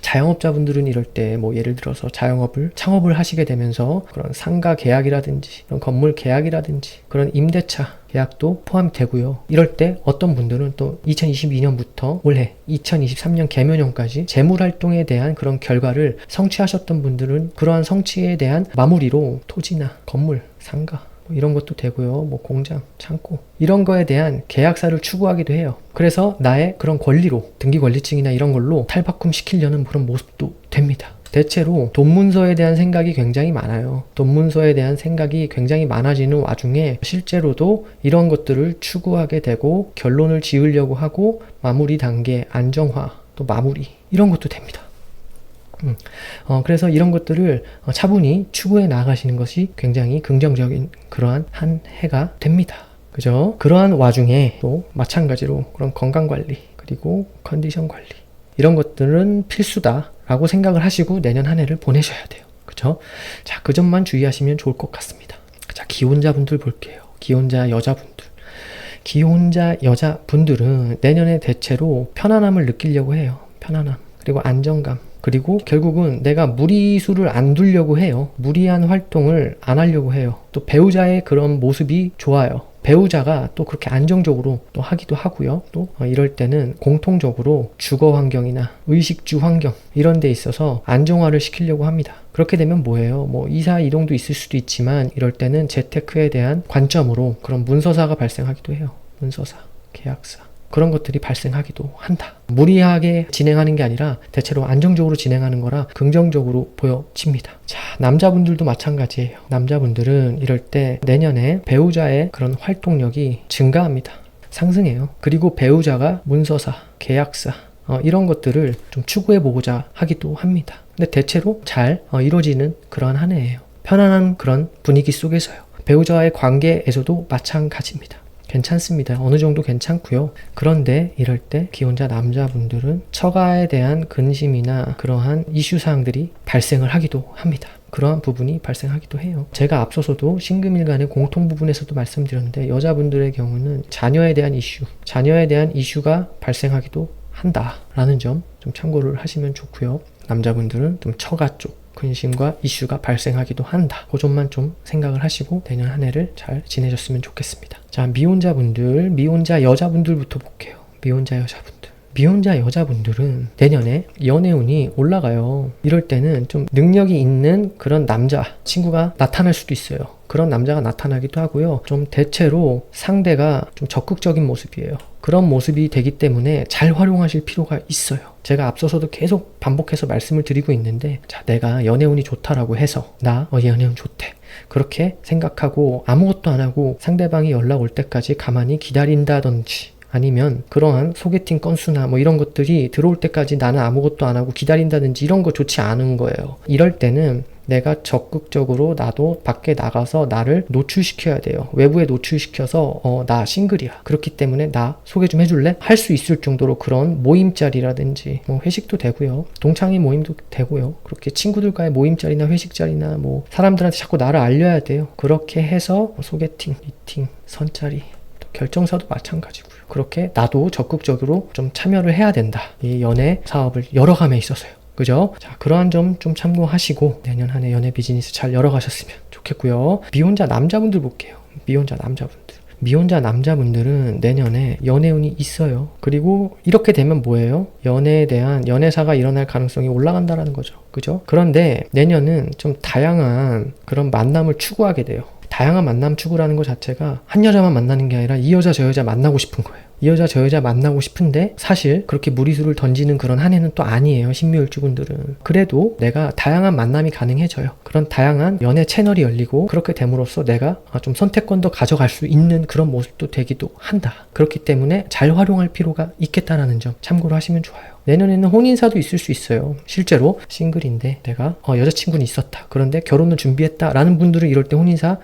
자영업자분들은 이럴 때 뭐 예를 들어서 창업을 하시게 되면서 그런 상가 계약이라든지 그런 건물 계약이라든지 그런 임대차 계약도 포함이 되고요. 이럴 때 어떤 분들은 또 2022년부터 올해 2023년 개묘년까지 재물활동에 대한 그런 결과를 성취하셨던 분들은 그러한 성취에 대한 마무리로 토지나 건물, 상가 이런 것도 되고요. 뭐 공장, 창고 이런 거에 대한 계약사를 추구하기도 해요. 그래서 나의 그런 권리로 등기권리증이나 이런 걸로 탈바꿈 시키려는 그런 모습도 됩니다. 대체로 돈 문서에 대한 생각이 굉장히 많아요. 돈 문서에 대한 생각이 굉장히 많아지는 와중에 실제로도 이런 것들을 추구하게 되고 결론을 지으려고 하고 마무리 단계, 안정화, 또 마무리 이런 것도 됩니다. 그래서 이런 것들을 차분히 추구해 나가시는 것이 굉장히 긍정적인 그러한 한 해가 됩니다. 그죠? 그러한 와중에 또 마찬가지로 그런 건강관리 그리고 컨디션 관리 이런 것들은 필수다라고 생각을 하시고 내년 한 해를 보내셔야 돼요. 그죠? 자, 그 점만 주의하시면 좋을 것 같습니다. 자, 기혼자분들 볼게요. 기혼자 여자분들은 내년에 대체로 편안함을 느끼려고 해요. 편안함 그리고 안정감 그리고 결국은 내가 무리수를 안 두려고 해요. 무리한 활동을 안 하려고 해요. 또 배우자의 그런 모습이 좋아요. 배우자가 또 그렇게 안정적으로 또 하기도 하고요. 또 이럴 때는 공통적으로 주거 환경이나 의식주 환경 이런 데 있어서 안정화를 시키려고 합니다. 그렇게 되면 뭐예요? 뭐 이사 이동도 있을 수도 있지만 이럴 때는 재테크에 대한 관점으로 그런 문서사가 발생하기도 해요. 문서사, 계약사 그런 것들이 발생하기도 한다. 무리하게 진행하는 게 아니라 대체로 안정적으로 진행하는 거라 긍정적으로 보여집니다. 자, 남자분들도 마찬가지예요. 남자분들은 이럴 때 내년에 배우자의 그런 활동력이 증가합니다. 상승해요. 그리고 배우자가 문서사, 계약사 이런 것들을 좀 추구해보고자 하기도 합니다. 근데 대체로 잘 이루어지는 그런 한 해예요. 편안한 그런 분위기 속에서요. 배우자와의 관계에서도 마찬가지입니다. 괜찮습니다. 어느 정도 괜찮고요. 그런데 이럴 때 기혼자 남자분들은 처가에 대한 근심이나 그러한 이슈사항들이 발생을 하기도 합니다. 그러한 부분이 발생하기도 해요. 제가 앞서서도 신금일간의 공통 부분에서도 말씀드렸는데 여자분들의 경우는 자녀에 대한 이슈가 발생하기도 한다라는 점 좀 참고를 하시면 좋고요. 남자분들은 좀 처가 쪽 근심과 이슈가 발생하기도 한다. 그 점만 좀 생각을 하시고 내년 한 해를 잘 지내셨으면 좋겠습니다. 자, 미혼자 여자분들부터 볼게요. 미혼자 여자분들은 내년에 연애운이 올라가요. 이럴 때는 좀 능력이 있는 그런 남자 친구가 나타날 수도 있어요. 그런 남자가 나타나기도 하고요. 좀 대체로 상대가 좀 적극적인 모습이에요. 그런 모습이 되기 때문에 잘 활용하실 필요가 있어요. 제가 앞서서도 계속 반복해서 말씀을 드리고 있는데, 자, 내가 연애운이 좋다라고 해서 나 연애운 좋대 그렇게 생각하고 아무것도 안 하고 상대방이 연락 올 때까지 가만히 기다린다든지, 아니면 그러한 소개팅 건수나 뭐 이런 것들이 들어올 때까지 나는 아무것도 안 하고 기다린다든지 이런 거 좋지 않은 거예요. 이럴 때는 내가 적극적으로 나도 밖에 나가서 나를 노출시켜야 돼요. 외부에 노출시켜서 나 싱글이야. 그렇기 때문에 나 소개 좀 해줄래? 할 수 있을 정도로 그런 모임자리라든지 뭐 회식도 되고요. 동창회 모임도 되고요. 그렇게 친구들과의 모임자리나 회식자리나 뭐 사람들한테 자꾸 나를 알려야 돼요. 그렇게 해서 소개팅, 미팅, 선자리, 또 결정사도 마찬가지고요. 그렇게 나도 적극적으로 좀 참여를 해야 된다. 이 연애 사업을 열어감에 있어서요. 그죠? 자, 그러한 점 좀 참고하시고 내년 한 해 연애 비즈니스 잘 열어가셨으면 좋겠고요. 미혼자 남자분들 볼게요. 미혼자 남자분들은 내년에 연애운이 있어요. 그리고 이렇게 되면 뭐예요? 연애에 대한 연애사가 일어날 가능성이 올라간다라는 거죠. 그죠? 그런데 내년은 좀 다양한 그런 만남을 추구하게 돼요. 다양한 만남 추구라는 것 자체가 한 여자만 만나는 게 아니라 이 여자 저 여자 만나고 싶은 거예요. 이 여자 저 여자 만나고 싶은데 사실 그렇게 무리수를 던지는 그런 한 해는 또 아니에요. 신묘일주분들은. 그래도 내가 다양한 만남이 가능해져요. 그런 다양한 연애 채널이 열리고 그렇게 됨으로써 내가 좀 선택권도 가져갈 수 있는 그런 모습도 되기도 한다. 그렇기 때문에 잘 활용할 필요가 있겠다라는 점 참고로 하시면 좋아요. 내년에는 혼인사도 있을 수 있어요. 실제로 싱글인데 내가 여자친구는 있었다. 그런데 결혼을 준비했다 라는 분들은 이럴 때 혼인사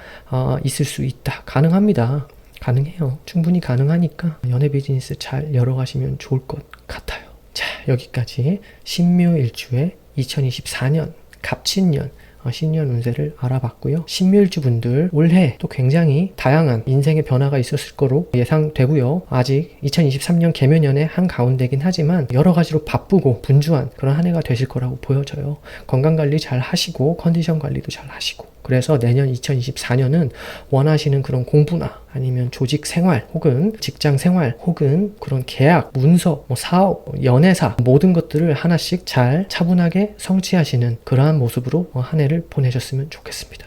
있을 수 있다. 가능합니다. 가능해요. 충분히 가능하니까 연애 비즈니스 잘 열어가시면 좋을 것 같아요. 자, 여기까지 신묘일주의 2024년 갑친년 신년 운세를 알아봤고요. 신묘일주 분들 올해 또 굉장히 다양한 인생의 변화가 있었을 거로 예상되고요. 아직 2023년 개묘년의 한가운데긴 하지만 여러 가지로 바쁘고 분주한 그런 한 해가 되실 거라고 보여져요. 건강관리 잘 하시고 컨디션 관리도 잘 하시고, 그래서 내년 2024년은 원하시는 그런 공부나 아니면 조직 생활 혹은 직장 생활 혹은 그런 계약, 문서, 사업, 연애사 모든 것들을 하나씩 잘 차분하게 성취하시는 그러한 모습으로 한 해를 보내셨으면 좋겠습니다.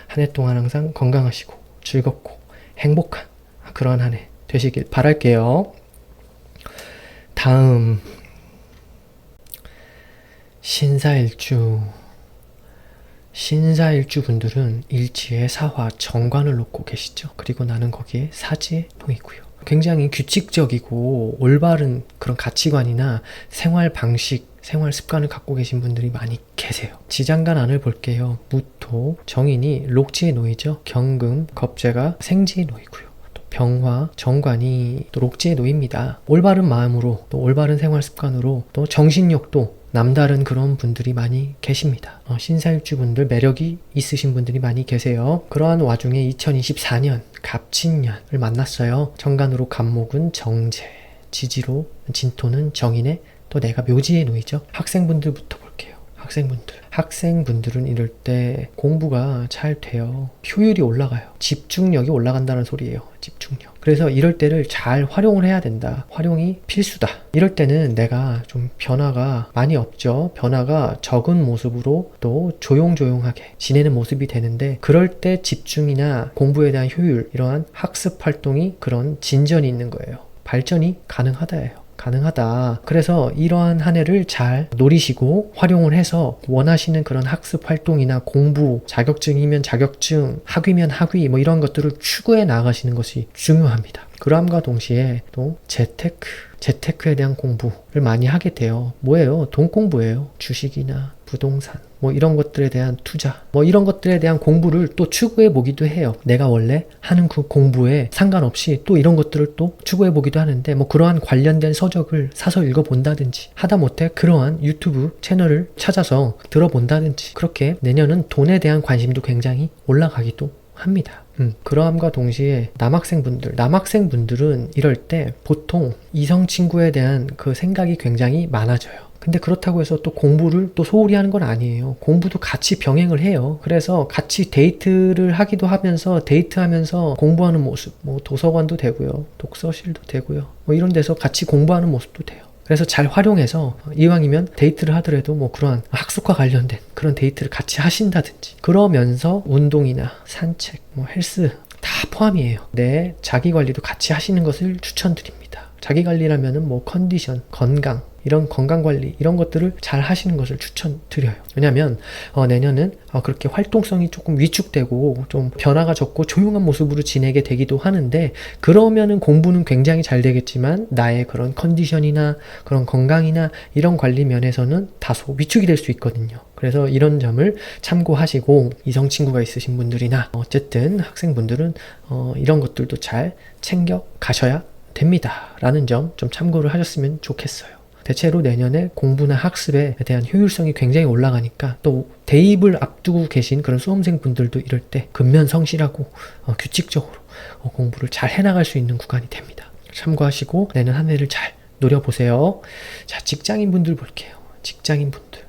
한 해 동안 항상 건강하시고 즐겁고 행복한 그러한 한 해 되시길 바랄게요. 다음 신사일주 분들은 일지에 사화 정관을 놓고 계시죠. 그리고 나는 거기에 사지에 놓이고요. 굉장히 규칙적이고 올바른 그런 가치관이나 생활 방식, 생활 습관을 갖고 계신 분들이 많이 계세요. 지장간 안을 볼게요. 무토, 정인이 록지에 놓이죠. 경금, 겁재가 생지에 놓이고요. 또 병화, 정관이 또 록지에 놓입니다. 올바른 마음으로 또 올바른 생활 습관으로 또 정신력도 남다른 그런 분들이 많이 계십니다. 신사일주 분들 매력이 있으신 분들이 많이 계세요. 그러한 와중에 2024년 갑친년을 만났어요. 정관으로 갑목은 정제, 지지로 진토는 정인에 또 내가 묘지에 놓이죠. 학생분들부터 볼게요. 학생분들은 이럴 때 공부가 잘 돼요. 효율이 올라가요. 집중력이 올라간다는 소리예요. 집중력. 그래서 이럴 때를 잘 활용을 해야 된다. 활용이 필수다. 이럴 때는 내가 좀 변화가 많이 없죠. 변화가 적은 모습으로 또 조용조용하게 지내는 모습이 되는데, 그럴 때 집중이나 공부에 대한 효율, 이러한 학습 활동이 그런 진전이 있는 거예요. 발전이 가능하다예요. 가능하다. 그래서 이러한 한 해를 잘 노리시고 활용을 해서 원하시는 그런 학습 활동이나 공부, 자격증이면 자격증, 학위면 학위 뭐 이런 것들을 추구해 나가시는 것이 중요합니다. 그럼과 동시에 또 재테크에 대한 공부를 많이 하게 돼요. 뭐예요? 돈 공부예요. 주식이나 부동산 뭐 이런 것들에 대한 투자 뭐 이런 것들에 대한 공부를 또 추구해 보기도 해요. 내가 원래 하는 그 공부에 상관없이 또 이런 것들을 또 추구해 보기도 하는데, 뭐 그러한 관련된 서적을 사서 읽어본다든지, 하다못해 그러한 유튜브 채널을 찾아서 들어본다든지, 그렇게 내년은 돈에 대한 관심도 굉장히 올라가기도 합니다. 그러함과 동시에 남학생분들은 이럴 때 보통 이성 친구에 대한 그 생각이 굉장히 많아져요. 근데 그렇다고 해서 또 공부를 또 소홀히 하는 건 아니에요. 공부도 같이 병행을 해요. 그래서 같이 데이트를 하기도 하면서 데이트하면서 공부하는 모습, 뭐 도서관도 되고요. 독서실도 되고요. 뭐 이런 데서 같이 공부하는 모습도 돼요. 그래서 잘 활용해서 이왕이면 데이트를 하더라도 뭐 그러한 학습과 관련된 그런 데이트를 같이 하신다든지, 그러면서 운동이나 산책, 뭐 헬스 다 포함이에요. 내 자기 관리도 같이 하시는 것을 추천드립니다. 자기 관리라면은 뭐 컨디션, 건강, 이런 건강관리 이런 것들을 잘 하시는 것을 추천드려요. 왜냐하면 내년은 그렇게 활동성이 조금 위축되고 좀 변화가 적고 조용한 모습으로 지내게 되기도 하는데, 그러면은 공부는 굉장히 잘 되겠지만 나의 그런 컨디션이나 그런 건강이나 이런 관리 면에서는 다소 위축이 될 수 있거든요. 그래서 이런 점을 참고하시고, 이성 친구가 있으신 분들이나 어쨌든 학생분들은 이런 것들도 잘 챙겨 가셔야 됩니다 라는 점 좀 참고를 하셨으면 좋겠어요. 대체로 내년에 공부나 학습에 대한 효율성이 굉장히 올라가니까, 또 대입을 앞두고 계신 그런 수험생분들도 이럴 때 근면성실하고 규칙적으로 공부를 잘 해나갈 수 있는 구간이 됩니다. 참고하시고 내년 한 해를 잘 노려보세요. 자, 직장인분들 볼게요.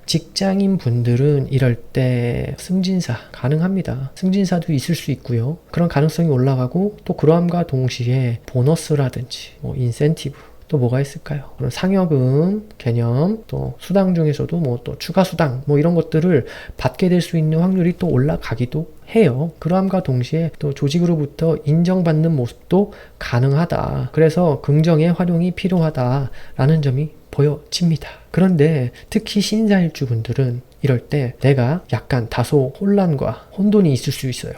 직장인분들은 이럴 때 승진사 가능합니다. 승진사도 있을 수 있고요. 그런 가능성이 올라가고, 또 그러함과 동시에 보너스라든지 뭐 인센티브, 또 뭐가 있을까요? 그런 상여금 개념, 또 수당 중에서도 뭐 또 추가 수당 뭐 이런 것들을 받게 될 수 있는 확률이 또 올라가기도 해요. 그러함과 동시에 또 조직으로부터 인정받는 모습도 가능하다. 그래서 긍정의 활용이 필요하다라는 점이 보여집니다. 그런데 특히 신사일주분들은 이럴 때 내가 약간 다소 혼란과 혼돈이 있을 수 있어요.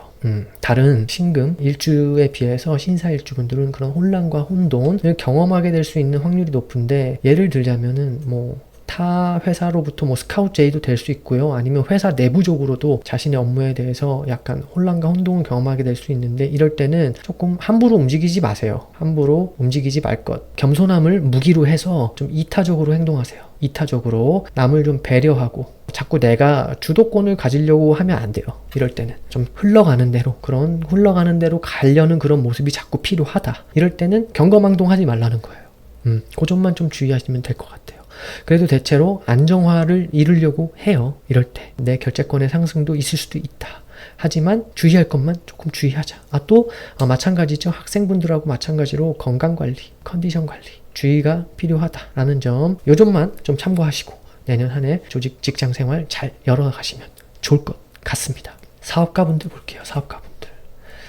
다른 신금 일주에 비해서 신사일주분들은 그런 혼란과 혼돈을 경험하게 될 수 있는 확률이 높은데, 예를 들자면은 뭐 타 회사로부터 뭐 스카우트 제의도 될 수 있고요. 아니면 회사 내부적으로도 자신의 업무에 대해서 약간 혼란과 혼동을 경험하게 될 수 있는데, 이럴 때는 조금 함부로 움직이지 마세요. 함부로 움직이지 말 것. 겸손함을 무기로 해서 좀 이타적으로 행동하세요. 이타적으로 남을 좀 배려하고, 자꾸 내가 주도권을 가지려고 하면 안 돼요. 이럴 때는 좀 흘러가는 대로, 그런 흘러가는 대로 가려는 그런 모습이 자꾸 필요하다. 이럴 때는 경거망동하지 말라는 거예요. 그 점만 좀 주의하시면 될 것 같아요. 그래도 대체로 안정화를 이루려고 해요. 이럴 때 내 결제권의 상승도 있을 수도 있다. 하지만 주의할 것만 조금 주의하자. 또 마찬가지죠. 학생분들하고 마찬가지로 건강관리, 컨디션 관리 주의가 필요하다라는 점, 요 점만 좀 참고하시고 내년 한 해 조직 직장생활 잘 열어가시면 좋을 것 같습니다. 사업가분들 볼게요.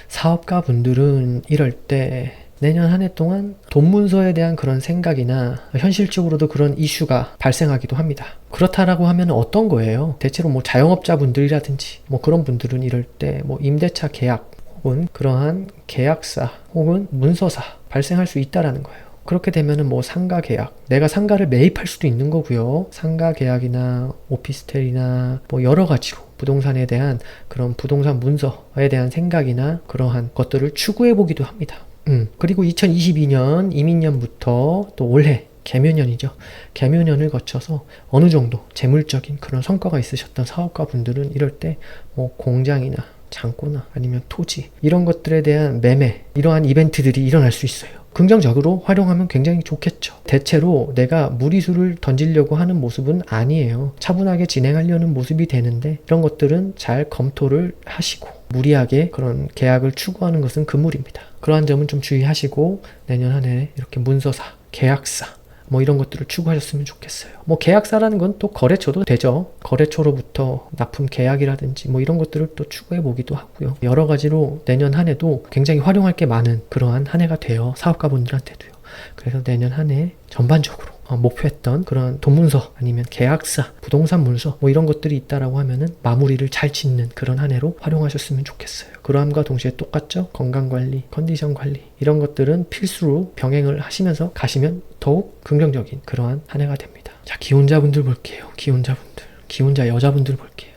사업가분들은 이럴 때 내년 한 해 동안 돈 문서에 대한 그런 생각이나 현실적으로도 그런 이슈가 발생하기도 합니다. 그렇다라고 하면 어떤 거예요? 대체로 뭐 자영업자분들이라든지 뭐 그런 분들은 이럴 때 뭐 임대차 계약 혹은 그러한 계약사 혹은 문서사 발생할 수 있다라는 거예요. 그렇게 되면은 뭐 상가 계약, 내가 상가를 매입할 수도 있는 거고요. 상가 계약이나 오피스텔이나 뭐 여러 가지로 부동산에 대한 그런 부동산 문서에 대한 생각이나 그러한 것들을 추구해 보기도 합니다. 그리고 2022년 이민년부터 또 올해 개묘년이죠. 개묘년을 거쳐서 어느 정도 재물적인 그런 성과가 있으셨던 사업가분들은 이럴 때 뭐 공장이나 창고나 아니면 토지 이런 것들에 대한 매매, 이러한 이벤트들이 일어날 수 있어요. 긍정적으로 활용하면 굉장히 좋겠죠. 대체로 내가 무리수를 던지려고 하는 모습은 아니에요. 차분하게 진행하려는 모습이 되는데, 이런 것들은 잘 검토를 하시고 무리하게 그런 계약을 추구하는 것은 금물입니다. 그러한 점은 좀 주의하시고 내년 한 해 이렇게 문서사, 계약사 뭐 이런 것들을 추구하셨으면 좋겠어요. 뭐 계약사라는 건 또 거래처도 되죠. 거래처로부터 납품 계약이라든지 뭐 이런 것들을 또 추구해 보기도 하고요. 여러 가지로 내년 한 해도 굉장히 활용할 게 많은 그러한 한 해가 돼요. 사업가분들한테도요. 그래서 내년 한 해 전반적으로 목표했던 그런 돈 문서 아니면 계약사, 부동산 문서 뭐 이런 것들이 있다라고 하면은 마무리를 잘 짓는 그런 한 해로 활용하셨으면 좋겠어요. 그러함과 동시에 똑같죠. 건강관리, 컨디션 관리 이런 것들은 필수로 병행을 하시면서 가시면 더욱 긍정적인 그러한 한 해가 됩니다. 자, 기혼자분들 볼게요. 기혼자 여자분들 볼게요.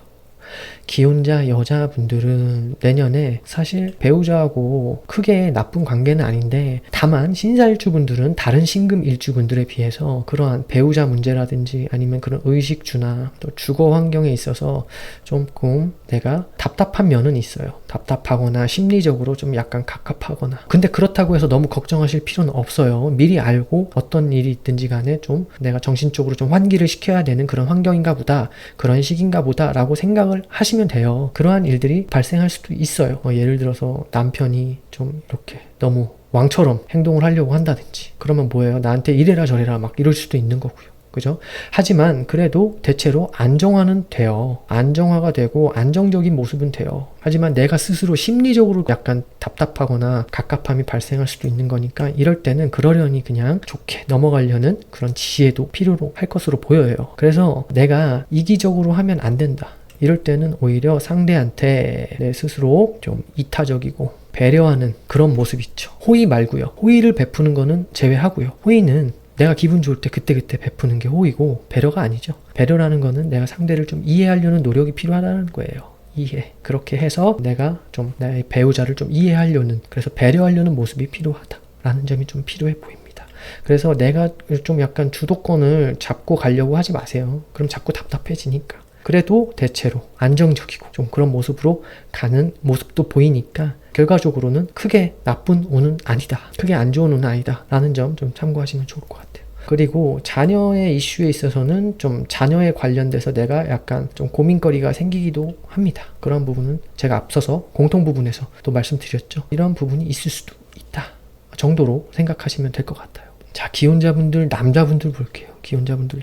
기혼자 여자분들은 내년에 사실 배우자하고 크게 나쁜 관계는 아닌데, 다만 신사일주분들은 다른 신금일주분들에 비해서 그러한 배우자 문제라든지 아니면 그런 의식주나 또 주거 환경에 있어서 조금 내가 답답한 면은 있어요. 답답하거나 심리적으로 좀 약간 갑갑하거나. 근데 그렇다고 해서 너무 걱정하실 필요는 없어요. 미리 알고 어떤 일이 있든지 간에 좀 내가 정신적으로 좀 환기를 시켜야 되는 그런 환경인가 보다, 그런 시기인가 보다 라고 생각을 하시면 참고하시면 돼요. 그러한 일들이 발생할 수도 있어요. 예를 들어서 남편이 좀 이렇게 너무 왕처럼 행동을 하려고 한다든지, 그러면 뭐예요? 나한테 이래라 저래라 막 이럴 수도 있는 거고요. 그죠? 하지만 그래도 대체로 안정화는 돼요. 안정화가 되고 안정적인 모습은 돼요. 하지만 내가 스스로 심리적으로 약간 답답하거나 갑갑함이 발생할 수도 있는 거니까, 이럴 때는 그러려니 그냥 좋게 넘어가려는 그런 지혜도 필요로 할 것으로 보여요. 그래서 내가 이기적으로 하면 안 된다. 이럴 때는 오히려 상대한테 내 스스로 좀 이타적이고 배려하는 그런 모습 있죠. 호의 말고요. 호의를 베푸는 거는 제외하고요. 호의는 내가 기분 좋을 때 그때그때 베푸는 게 호의고, 배려가 아니죠. 배려라는 거는 내가 상대를 좀 이해하려는 노력이 필요하다는 거예요. 이해. 그렇게 해서 내가 좀 나의 배우자를 좀 이해하려는, 그래서 배려하려는 모습이 필요하다라는 점이 좀 필요해 보입니다. 그래서 내가 좀 약간 주도권을 잡고 가려고 하지 마세요. 그럼 자꾸 답답해지니까. 그래도 대체로 안정적이고 좀 그런 모습으로 가는 모습도 보이니까, 결과적으로는 크게 나쁜 운은 아니다, 크게 안 좋은 운은 아니다 라는 점 좀 참고하시면 좋을 것 같아요. 그리고 자녀의 이슈에 있어서는 좀 자녀에 관련돼서 내가 약간 좀 고민거리가 생기기도 합니다. 그런 부분은 제가 앞서서 공통 부분에서 또 말씀드렸죠. 이런 부분이 있을 수도 있다 정도로 생각하시면 될 것 같아요. 자, 기혼자분들 남자분들 볼게요. 기혼자분들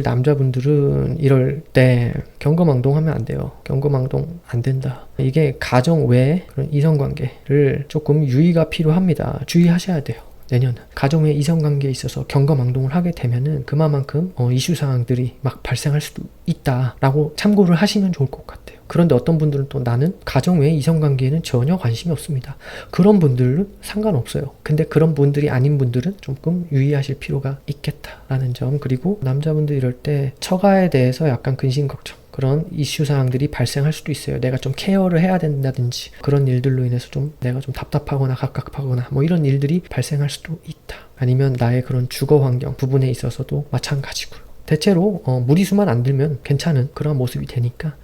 남자분들은 이럴 때 경거망동하면 안 돼요. 경거망동 안 된다. 이게 가정 외 그런 이성관계를 조금 유의가 필요합니다. 주의하셔야 돼요. 내년은 가정 외 이성관계에 있어서 경거망동을 하게 되면은 그만큼 이슈 사항들이 막 발생할 수도 있다라고 참고를 하시면 좋을 것 같아요. 그런데 어떤 분들은 또 나는 가정 외 이성관계에는 전혀 관심이 없습니다. 그런 분들은 상관없어요. 근데 그런 분들이 아닌 분들은 조금 유의하실 필요가 있겠다라는 점. 그리고 남자분들 이럴 때 처가에 대해서 약간 근심 걱정, 그런 이슈 사항들이 발생할 수도 있어요. 내가 좀 케어를 해야 된다든지, 그런 일들로 인해서 좀 내가 좀 답답하거나 갑갑하거나 뭐 이런 일들이 발생할 수도 있다. 아니면 나의 그런 주거 환경 부분에 있어서도 마찬가지고요. 대체로 무리수만 안 들면 괜찮은 그런 모습이 되니까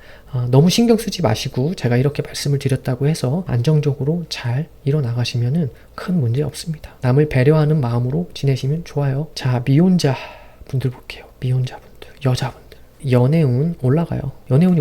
너무 신경 쓰지 마시고, 제가 이렇게 말씀을 드렸다고 해서 안정적으로 잘 일어나가시면은 큰 문제 없습니다. 남을 배려하는 마음으로 지내시면 좋아요. 자, 미혼자 분들 볼게요. 미혼자분들, 여자분들. 연애운이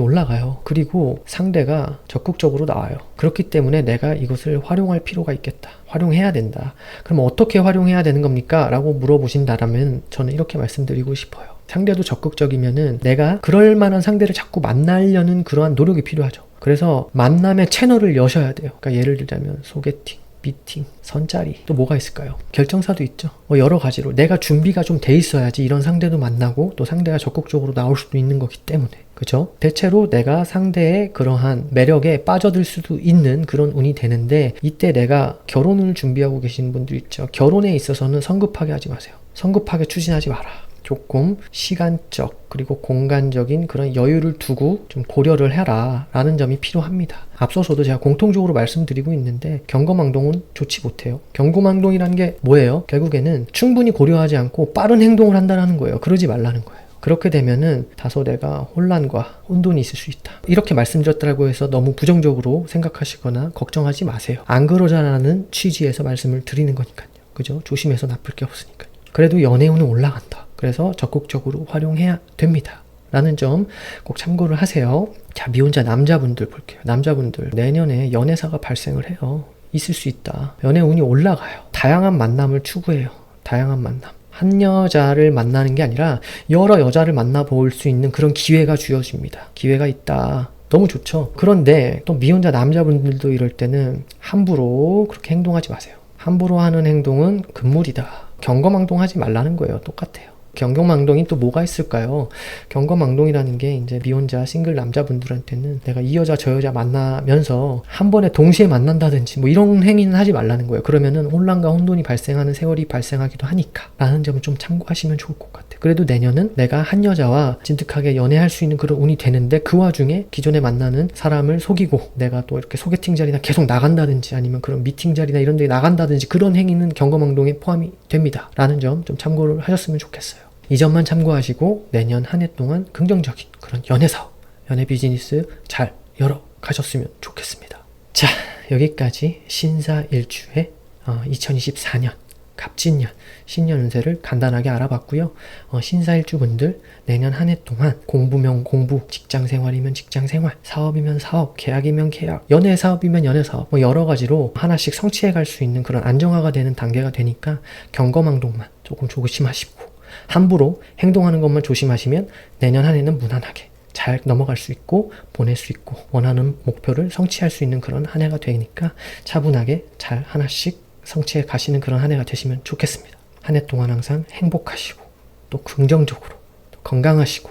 올라가요. 그리고 상대가 적극적으로 나와요. 그렇기 때문에 내가 이것을 활용할 필요가 있겠다. 활용해야 된다. 그럼 어떻게 활용해야 되는 겁니까? 라고 물어보신다면 저는 이렇게 말씀드리고 싶어요. 상대도 적극적이면은 내가 그럴 만한 상대를 자꾸 만나려는 그러한 노력이 필요하죠. 그래서 만남의 채널을 여셔야 돼요. 그러니까 예를 들자면 소개팅, 미팅, 선짜리, 또 뭐가 있을까요? 결정사도 있죠. 여러 가지로 내가 준비가 좀 돼 있어야지 이런 상대도 만나고 또 상대가 적극적으로 나올 수도 있는 거기 때문에, 그죠? 대체로 내가 상대의 그러한 매력에 빠져들 수도 있는 그런 운이 되는데, 이때 내가 결혼을 준비하고 계시는 분들 있죠. 결혼에 있어서는 성급하게 하지 마세요. 성급하게 추진하지 마라. 조금 시간적 그리고 공간적인 그런 여유를 두고 좀 고려를 해라 라는 점이 필요합니다. 앞서서도 제가 공통적으로 말씀드리고 있는데, 경거망동은 좋지 못해요. 경거망동이라는 게 뭐예요? 결국에는 충분히 고려하지 않고 빠른 행동을 한다는 거예요. 그러지 말라는 거예요. 그렇게 되면은 다소 내가 혼란과 혼돈이 있을 수 있다. 이렇게 말씀드렸다고 해서 너무 부정적으로 생각하시거나 걱정하지 마세요. 안 그러자라는 취지에서 말씀을 드리는 거니까요. 그죠? 조심해서 나쁠 게 없으니까요. 그래도 연애운은 올라간다. 그래서 적극적으로 활용해야 됩니다. 라는 점 꼭 참고를 하세요. 자, 미혼자 남자분들 볼게요. 남자분들 내년에 연애사가 발생을 해요. 있을 수 있다. 연애운이 올라가요. 다양한 만남을 추구해요. 다양한 만남. 한 여자를 만나는 게 아니라 여러 여자를 만나볼 수 있는 그런 기회가 주어집니다. 기회가 있다. 너무 좋죠. 그런데 또 미혼자 남자분들도 이럴 때는 함부로 그렇게 행동하지 마세요. 함부로 하는 행동은 금물이다. 경거망동하지 말라는 거예요. 똑같아요. 경거망동이 또 뭐가 있을까요? 경거망동이라는 게 이제 미혼자 싱글 남자분들한테는 내가 이 여자 저 여자 만나면서 한 번에 동시에 만난다든지 뭐 이런 행위는 하지 말라는 거예요. 그러면은 혼란과 혼돈이 발생하는 세월이 발생하기도 하니까 라는 점을 좀 참고하시면 좋을 것 같아요. 그래도 내년은 내가 한 여자와 진득하게 연애할 수 있는 그런 운이 되는데, 그 와중에 기존에 만나는 사람을 속이고 내가 또 이렇게 소개팅 자리나 계속 나간다든지 아니면 그런 미팅 자리나 이런 데 나간다든지 그런 행위는 경거망동에 포함이 됩니다. 라는 점 좀 참고를 하셨으면 좋겠어요. 이 점만 참고하시고 내년 한 해 동안 긍정적인 그런 연애 사업, 연애 비즈니스 잘 열어가셨으면 좋겠습니다. 자, 여기까지 신사일주의 2024년 갑진년, 신년 운세를 간단하게 알아봤고요. 신사일주분들 내년 한 해 동안 공부면 공부, 직장생활이면 직장생활, 사업이면 사업, 계약이면 계약, 연애 사업이면 연애 사업, 뭐 여러 가지로 하나씩 성취해 갈 수 있는 그런 안정화가 되는 단계가 되니까 경거망동만 조금 조심하시고 함부로 행동하는 것만 조심하시면 내년 한 해는 무난하게 잘 넘어갈 수 있고 보낼 수 있고 원하는 목표를 성취할 수 있는 그런 한 해가 되니까 차분하게 잘 하나씩 성취해 가시는 그런 한 해가 되시면 좋겠습니다. 한 해 동안 항상 행복하시고 또 긍정적으로 또 건강하시고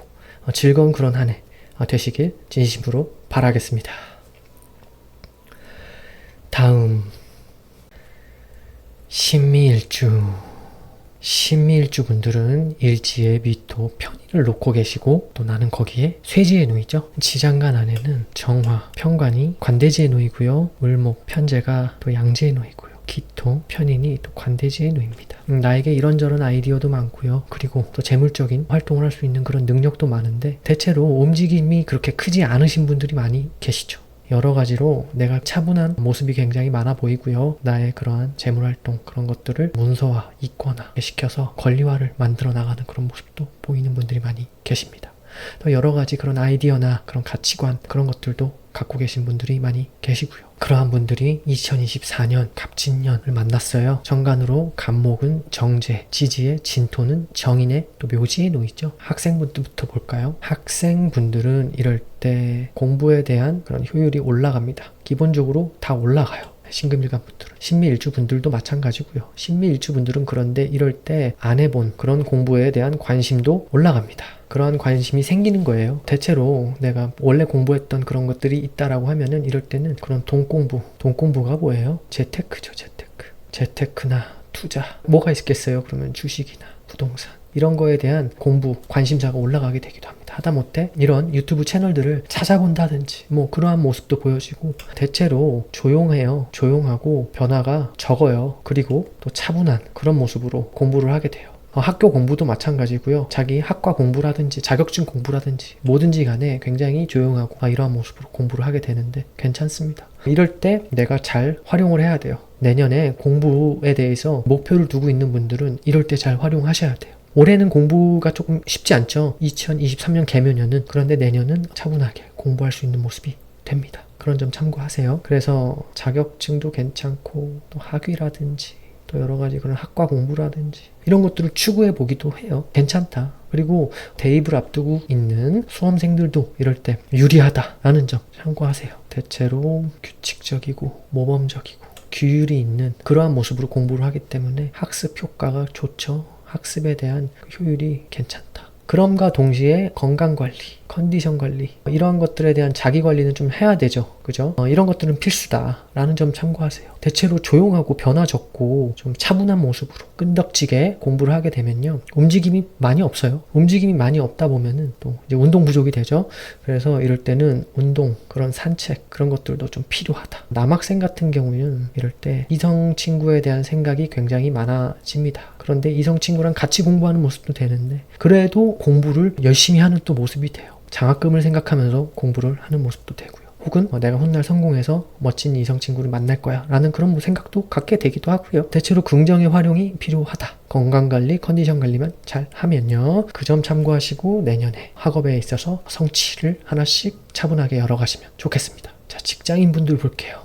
즐거운 그런 한 해 되시길 진심으로 바라겠습니다. 다음 신미일주 분들은 일지에 미토, 편의를 놓고 계시고 또 나는 거기에 쇠지에 놓이죠. 지장간 안에는 정화, 편관이 관대지에 놓이고요. 을목, 편재가 또 양지에 놓이고요. 기토, 편인이 또 관대지에 놓입니다. 나에게 이런저런 아이디어도 많고요. 그리고 또 재물적인 활동을 할 수 있는 그런 능력도 많은데 대체로 움직임이 그렇게 크지 않으신 분들이 많이 계시죠. 여러 가지로 내가 차분한 모습이 굉장히 많아 보이고요. 나의 그러한 재물활동 그런 것들을 문서화, 이권화 시켜서 권리화를 만들어 나가는 그런 모습도 보이는 분들이 많이 계십니다. 또 여러 가지 그런 아이디어나 그런 가치관 그런 것들도 갖고 계신 분들이 많이 계시고요. 그러한 분들이 2024년 갑진년을 만났어요. 정간으로 갑목은 정제, 지지의 진토는 정인의 또 묘지에 놓이죠. 학생분들부터 볼까요? 학생분들은 이럴 때 공부에 대한 그런 효율이 올라갑니다. 기본적으로 다 올라가요. 신금일간 분들은. 신미일주 분들도 마찬가지고요. 신미일주 분들은 그런데 이럴 때 안 해본 그런 공부에 대한 관심도 올라갑니다. 그러한 관심이 생기는 거예요. 대체로 내가 원래 공부했던 그런 것들이 있다라고 하면은 이럴 때는 그런 돈공부가 뭐예요? 재테크죠, 재테크. 재테크나 투자. 뭐가 있겠어요? 그러면 주식이나 부동산. 이런 거에 대한 공부, 관심사가 올라가게 되기도 합니다. 하다못해 이런 유튜브 채널들을 찾아본다든지 뭐 그러한 모습도 보여지고 대체로 조용해요. 조용하고 변화가 적어요. 그리고 또 차분한 그런 모습으로 공부를 하게 돼요. 학교 공부도 마찬가지고요. 자기 학과 공부라든지 자격증 공부라든지 뭐든지 간에 굉장히 조용하고 이러한 모습으로 공부를 하게 되는데 괜찮습니다. 이럴 때 내가 잘 활용을 해야 돼요. 내년에 공부에 대해서 목표를 두고 있는 분들은 이럴 때 잘 활용하셔야 돼요. 올해는 공부가 조금 쉽지 않죠. 2023년 개묘년은. 그런데 내년은 차분하게 공부할 수 있는 모습이 됩니다. 그런 점 참고하세요. 그래서 자격증도 괜찮고 또 학위라든지 또 여러 가지 그런 학과 공부라든지 이런 것들을 추구해 보기도 해요. 괜찮다. 그리고 대입을 앞두고 있는 수험생들도 이럴 때 유리하다라는 점 참고하세요. 대체로 규칙적이고 모범적이고 규율이 있는 그러한 모습으로 공부를 하기 때문에 학습 효과가 좋죠. 학습에 대한 효율이 괜찮다. 그럼과 동시에 건강관리, 컨디션관리 이러한 것들에 대한 자기관리는 좀 해야 되죠. 그죠? 이런 것들은 필수다라는 점 참고하세요. 대체로 조용하고 변화 적고 좀 차분한 모습으로 끈덕지게 공부를 하게 되면요. 움직임이 많이 없어요. 움직임이 많이 없다 보면은 또 이제 운동 부족이 되죠. 그래서 이럴 때는 운동, 그런 산책 그런 것들도 좀 필요하다. 남학생 같은 경우는 이럴 때 이성 친구에 대한 생각이 굉장히 많아집니다. 그런데 이성 친구랑 같이 공부하는 모습도 되는데 그래도 공부를 열심히 하는 또 모습이 돼요. 장학금을 생각하면서 공부를 하는 모습도 되고요. 혹은 내가 훗날 성공해서 멋진 이성 친구를 만날 거야 라는 그런 생각도 갖게 되기도 하고요. 대체로 긍정의 활용이 필요하다. 건강관리, 컨디션관리만 잘 하면요. 그 점 참고하시고 내년에 학업에 있어서 성취를 하나씩 차분하게 열어가시면 좋겠습니다. 자, 직장인분들 볼게요.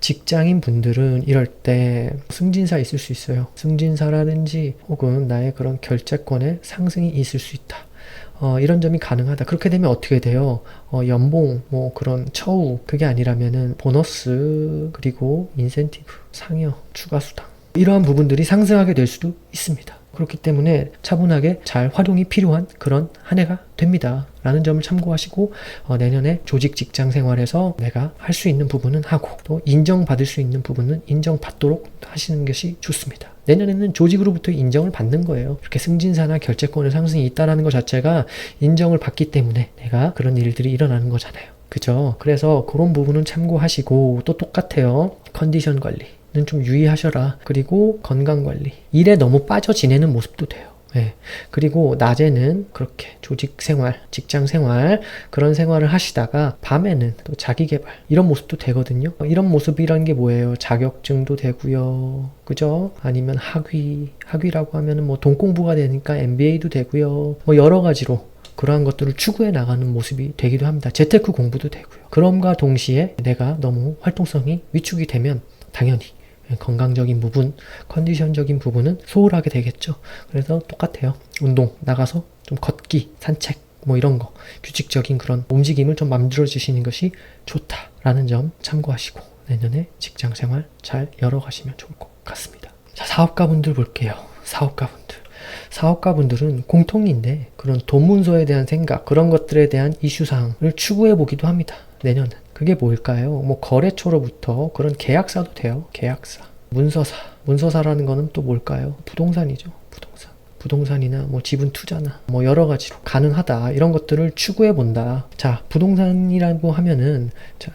직장인분들은 이럴 때 승진사 있을 수 있어요. 승진사라든지 혹은 나의 그런 결재권에 상승이 있을 수 있다. 이런 점이 가능하다. 그렇게 되면 어떻게 돼요? 연봉, 뭐 그런 처우, 그게 아니라면은 보너스, 그리고 인센티브, 상여, 추가 수당. 이러한 부분들이 상승하게 될 수도 있습니다. 그렇기 때문에 차분하게 잘 활용이 필요한 그런 한 해가 됩니다. 라는 점을 참고하시고 내년에 조직 직장 생활에서 내가 할 수 있는 부분은 하고 또 인정받을 수 있는 부분은 인정받도록 하시는 것이 좋습니다. 내년에는 조직으로부터 인정을 받는 거예요. 이렇게 승진사나 결재권의 상승이 있다는 것 자체가 인정을 받기 때문에 내가 그런 일들이 일어나는 거잖아요. 그죠? 그래서 그런 부분은 참고하시고 또 똑같아요. 컨디션 관리는 좀 유의하셔라. 그리고 건강 관리. 일에 너무 빠져 지내는 모습도 돼요. 예. 그리고 낮에는 그렇게 조직 생활, 직장 생활, 그런 생활을 하시다가 밤에는 또 자기 개발, 이런 모습도 되거든요. 이런 모습이란 게 뭐예요? 자격증도 되고요. 그죠? 아니면 학위라고 하면은 뭐 돈 공부가 되니까 MBA도 되고요. 뭐 여러 가지로 그러한 것들을 추구해 나가는 모습이 되기도 합니다. 재테크 공부도 되고요. 그럼과 동시에 내가 너무 활동성이 위축이 되면 당연히 건강적인 부분, 컨디션적인 부분은 소홀하게 되겠죠. 그래서 똑같아요. 운동 나가서 좀 걷기, 산책 뭐 이런 거 규칙적인 그런 움직임을 좀 만들어 주시는 것이 좋다라는 점 참고하시고 내년에 직장생활 잘 열어가시면 좋을 것 같습니다. 자, 사업가분들 볼게요. 사업가분들은 공통인데 그런 돈 문서에 대한 생각, 그런 것들에 대한 이슈사항을 추구해 보기도 합니다. 내년은. 그게 뭘까요? 뭐 거래처로부터 그런 계약사도 돼요. 계약사. 문서사라는 거는 또 뭘까요? 부동산이죠. 부동산이나 뭐 지분 투자나 뭐 여러 가지로 가능하다. 이런 것들을 추구해 본다. 자, 부동산이라고 하면은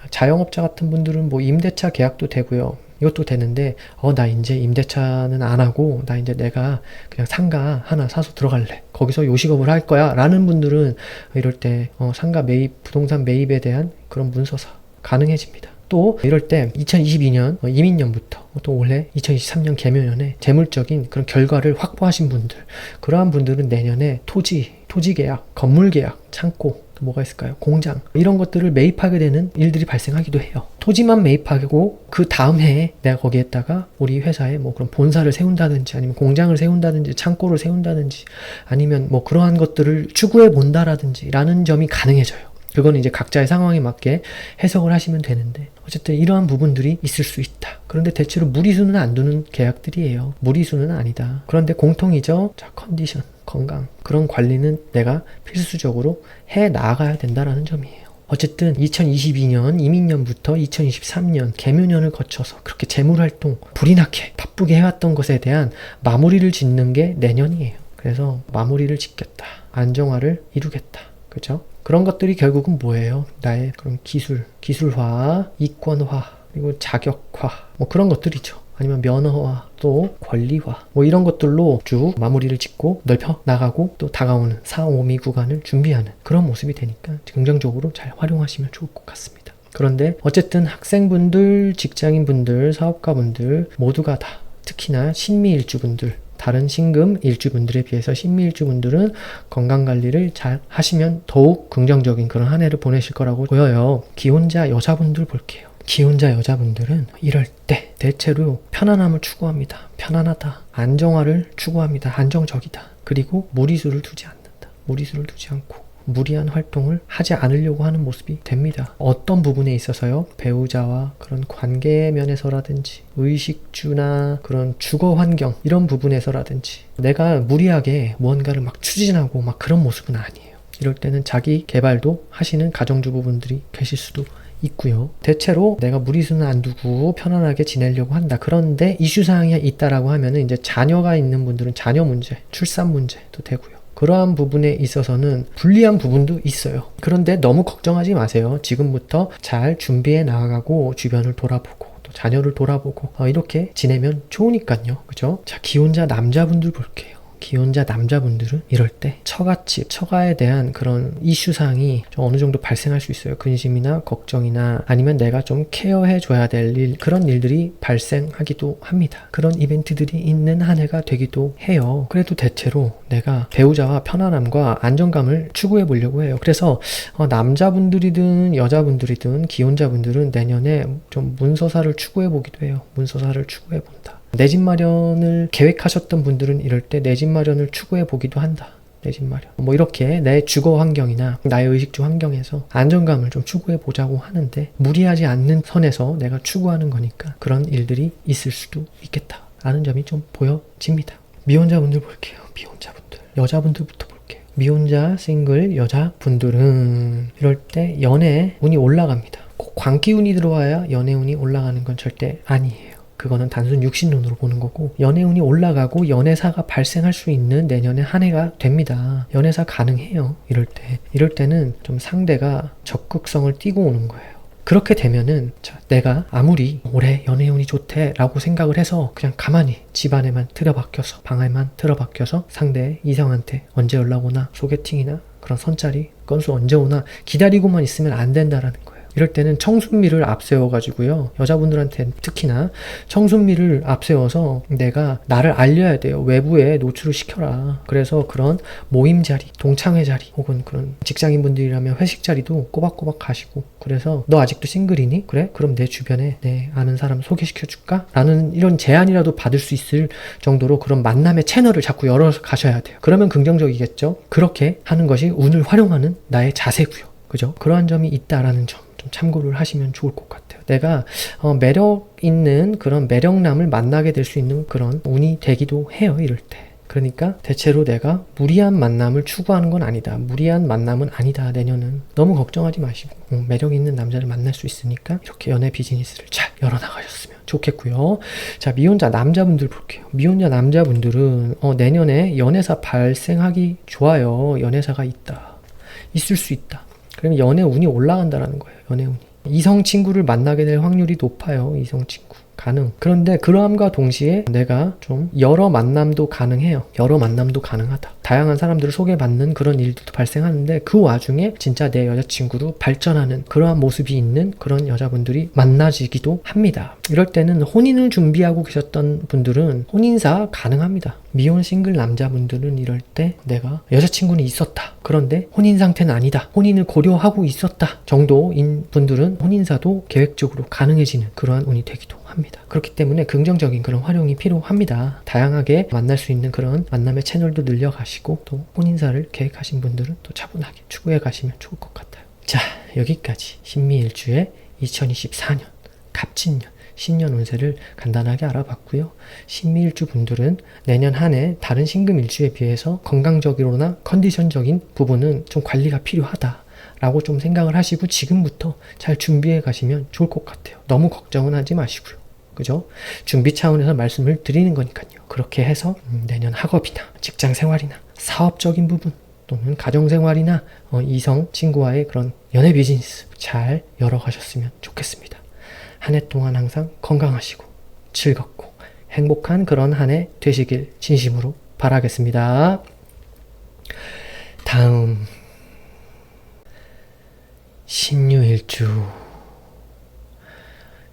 자영업자 같은 분들은 뭐 임대차 계약도 되고요. 이것도 되는데 나 이제 임대차는 안 하고 나 이제 내가 그냥 상가 하나 사서 들어갈래. 거기서 요식업을 할 거야. 라는 분들은 이럴 때 상가 매입, 부동산 매입에 대한 그런 문서사 가능해집니다. 또 이럴 때 2022년 이민년부터 또 올해 2023년 개묘년에 재물적인 그런 결과를 확보하신 분들, 그러한 분들은 내년에 토지 계약, 건물 계약, 창고, 뭐가 있을까요? 공장, 이런 것들을 매입하게 되는 일들이 발생하기도 해요. 토지만 매입하고 그 다음 해에 내가 거기에다가 우리 회사에 뭐 그런 본사를 세운다든지 아니면 공장을 세운다든지 창고를 세운다든지 아니면 뭐 그러한 것들을 추구해 본다라든지 라는 점이 가능해져요. 그거는 이제 각자의 상황에 맞게 해석을 하시면 되는데 어쨌든 이러한 부분들이 있을 수 있다. 그런데 대체로 무리수는 안 두는 계약들이에요. 무리수는 아니다. 그런데 공통이죠. 자, 컨디션, 건강, 그런 관리는 내가 필수적으로 해 나가야 된다라는 점이에요. 어쨌든 2022년 이민년부터 2023년 개묘년을 거쳐서 그렇게 재물활동 불이 나게 바쁘게 해왔던 것에 대한 마무리를 짓는 게 내년이에요. 그래서 마무리를 짓겠다. 안정화를 이루겠다. 그죠? 그런 것들이 결국은 뭐예요? 나의 그런 기술화, 이권화, 그리고 자격화, 뭐 그런 것들이죠. 아니면 면허화, 또 권리화, 뭐 이런 것들로 쭉 마무리를 짓고 넓혀 나가고 또 다가오는 4, 5미 구간을 준비하는 그런 모습이 되니까 긍정적으로 잘 활용하시면 좋을 것 같습니다. 그런데 어쨌든 학생분들, 직장인분들, 사업가분들 모두가 다 특히나 신미일주분들, 다른 신금 일주분들에 비해서 신미일주분들은 건강관리를 잘 하시면 더욱 긍정적인 그런 한 해를 보내실 거라고 보여요. 기혼자 여자분들 볼게요. 기혼자 여자분들은 이럴 때 대체로 편안함을 추구합니다. 편안하다. 안정화를 추구합니다. 안정적이다. 그리고 무리수를 두지 않는다. 무리수를 두지 않고 무리한 활동을 하지 않으려고 하는 모습이 됩니다. 어떤 부분에 있어서요? 배우자와 그런 관계 면에서라든지 의식주나 그런 주거 환경 이런 부분에서라든지 내가 무리하게 무언가를 막 추진하고 막 그런 모습은 아니에요. 이럴 때는 자기 개발도 하시는 가정주부분들이 계실 수도 있고요. 대체로 내가 무리수는 안 두고 편안하게 지내려고 한다. 그런데 이슈사항이 있다라고 하면은 이제 자녀가 있는 분들은 자녀 문제, 출산 문제도 되고요. 그러한 부분에 있어서는 불리한 부분도 있어요. 그런데 너무 걱정하지 마세요. 지금부터 잘 준비해 나가고 주변을 돌아보고 또 자녀를 돌아보고 이렇게 지내면 좋으니까요. 그죠? 자, 기혼자 남자분들 볼게요. 기혼자 남자분들은 이럴 때 처가에 대한 그런 이슈사항이 좀 어느 정도 발생할 수 있어요. 근심이나 걱정이나 아니면 내가 좀 케어해 줘야 될 일, 그런 일들이 발생하기도 합니다. 그런 이벤트들이 있는 한 해가 되기도 해요. 그래도 대체로 내가 배우자와 편안함과 안정감을 추구해 보려고 해요. 그래서 남자분들이든 여자분들이든 기혼자분들은 내년에 좀 문서사를 추구해 보기도 해요. 문서사를 추구해 본다. 내 집 마련을 계획하셨던 분들은 이럴 때 내 집 마련을 추구해 보기도 한다. 내 집 마련. 뭐 이렇게 내 주거 환경이나 나의 의식주 환경에서 안정감을 좀 추구해 보자고 하는데 무리하지 않는 선에서 내가 추구하는 거니까 그런 일들이 있을 수도 있겠다. 라는 점이 좀 보여집니다. 미혼자분들 볼게요. 미혼자분들. 여자분들부터 볼게요. 미혼자 싱글 여자분들은 이럴 때 연애 운이 올라갑니다. 꼭 광기운이 들어와야 연애 운이 올라가는 건 절대 아니에요. 그거는 단순 육신론으로 보는 거고 연애운이 올라가고 연애사가 발생할 수 있는 내년에 한 해가 됩니다. 연애사 가능해요. 이럴 때는 좀 상대가 적극성을 띠고 오는 거예요. 그렇게 되면은 내가 아무리 올해 연애운이 좋대 라고 생각을 해서 그냥 가만히 집안에만 틀어박혀서 방에만 틀어박혀서 상대 이성한테 언제 연락 오나 소개팅이나 그런 선짜리 건수 언제 오나 기다리고만 있으면 안 된다라는 거예요. 이럴 때는 청순미를 앞세워가지고요. 여자분들한테 특히나 청순미를 앞세워서 내가 나를 알려야 돼요. 외부에 노출을 시켜라. 그래서 그런 모임 자리, 동창회 자리 혹은 그런 직장인분들이라면 회식 자리도 꼬박꼬박 가시고 그래서 너 아직도 싱글이니? 그래? 그럼 내 주변에 내 아는 사람 소개시켜줄까? 라는 이런 제안이라도 받을 수 있을 정도로 그런 만남의 채널을 자꾸 열어서 가셔야 돼요. 그러면 긍정적이겠죠? 그렇게 하는 것이 운을 활용하는 나의 자세고요. 그죠? 그러한 점이 있다라는 점 좀 참고를 하시면 좋을 것 같아요. 내가 매력 있는 그런 매력남을 만나게 될 수 있는 그런 운이 되기도 해요. 이럴 때. 그러니까 대체로 내가 무리한 만남을 추구하는 건 아니다. 무리한 만남은 아니다. 내년은 너무 걱정하지 마시고 매력 있는 남자를 만날 수 있으니까 이렇게 연애 비즈니스를 잘 열어나가셨으면 좋겠고요. 자, 미혼자 남자분들 볼게요. 미혼자 남자분들은 내년에 연애사 발생하기 좋아요. 연애사가 있다. 있을 수 있다. 그러면 연애 운이 올라간다는 거예요. 연애 운이. 이성 친구를 만나게 될 확률이 높아요. 이성 친구. 가능. 그런데 그러함과 동시에 내가 좀 여러 만남도 가능해요. 여러 만남도 가능하다. 다양한 사람들을 소개받는 그런 일들도 발생하는데 그 와중에 진짜 내 여자친구로 발전하는 그러한 모습이 있는 그런 여자분들이 만나지기도 합니다. 이럴 때는 혼인을 준비하고 계셨던 분들은 혼인사 가능합니다. 미혼 싱글 남자분들은 이럴 때 내가 여자친구는 있었다. 그런데 혼인 상태는 아니다. 혼인을 고려하고 있었다 정도인 분들은 혼인사도 계획적으로 가능해지는 그러한 운이 되기도 합니다. 그렇기 때문에 긍정적인 그런 활용이 필요합니다. 다양하게 만날 수 있는 그런 만남의 채널도 늘려가시고 또 혼인사를 계획하신 분들은 또 차분하게 추구해 가시면 좋을 것 같아요. 자, 여기까지 신미일주의 2024년 갑진년 신년 운세를 간단하게 알아봤고요. 신미일주 분들은 내년 한 해 다른 신금일주에 비해서 건강적으로나 컨디션적인 부분은 좀 관리가 필요하다 라고 좀 생각을 하시고 지금부터 잘 준비해 가시면 좋을 것 같아요. 너무 걱정은 하지 마시고요. 그죠? 준비 차원에서 말씀을 드리는 거니까요. 그렇게 해서 내년 학업이나 직장 생활이나 사업적인 부분 또는 가정생활이나 이성 친구와의 그런 연애 비즈니스 잘 열어가셨으면 좋겠습니다. 한 해 동안 항상 건강하시고 즐겁고 행복한 그런 한 해 되시길 진심으로 바라겠습니다. 다음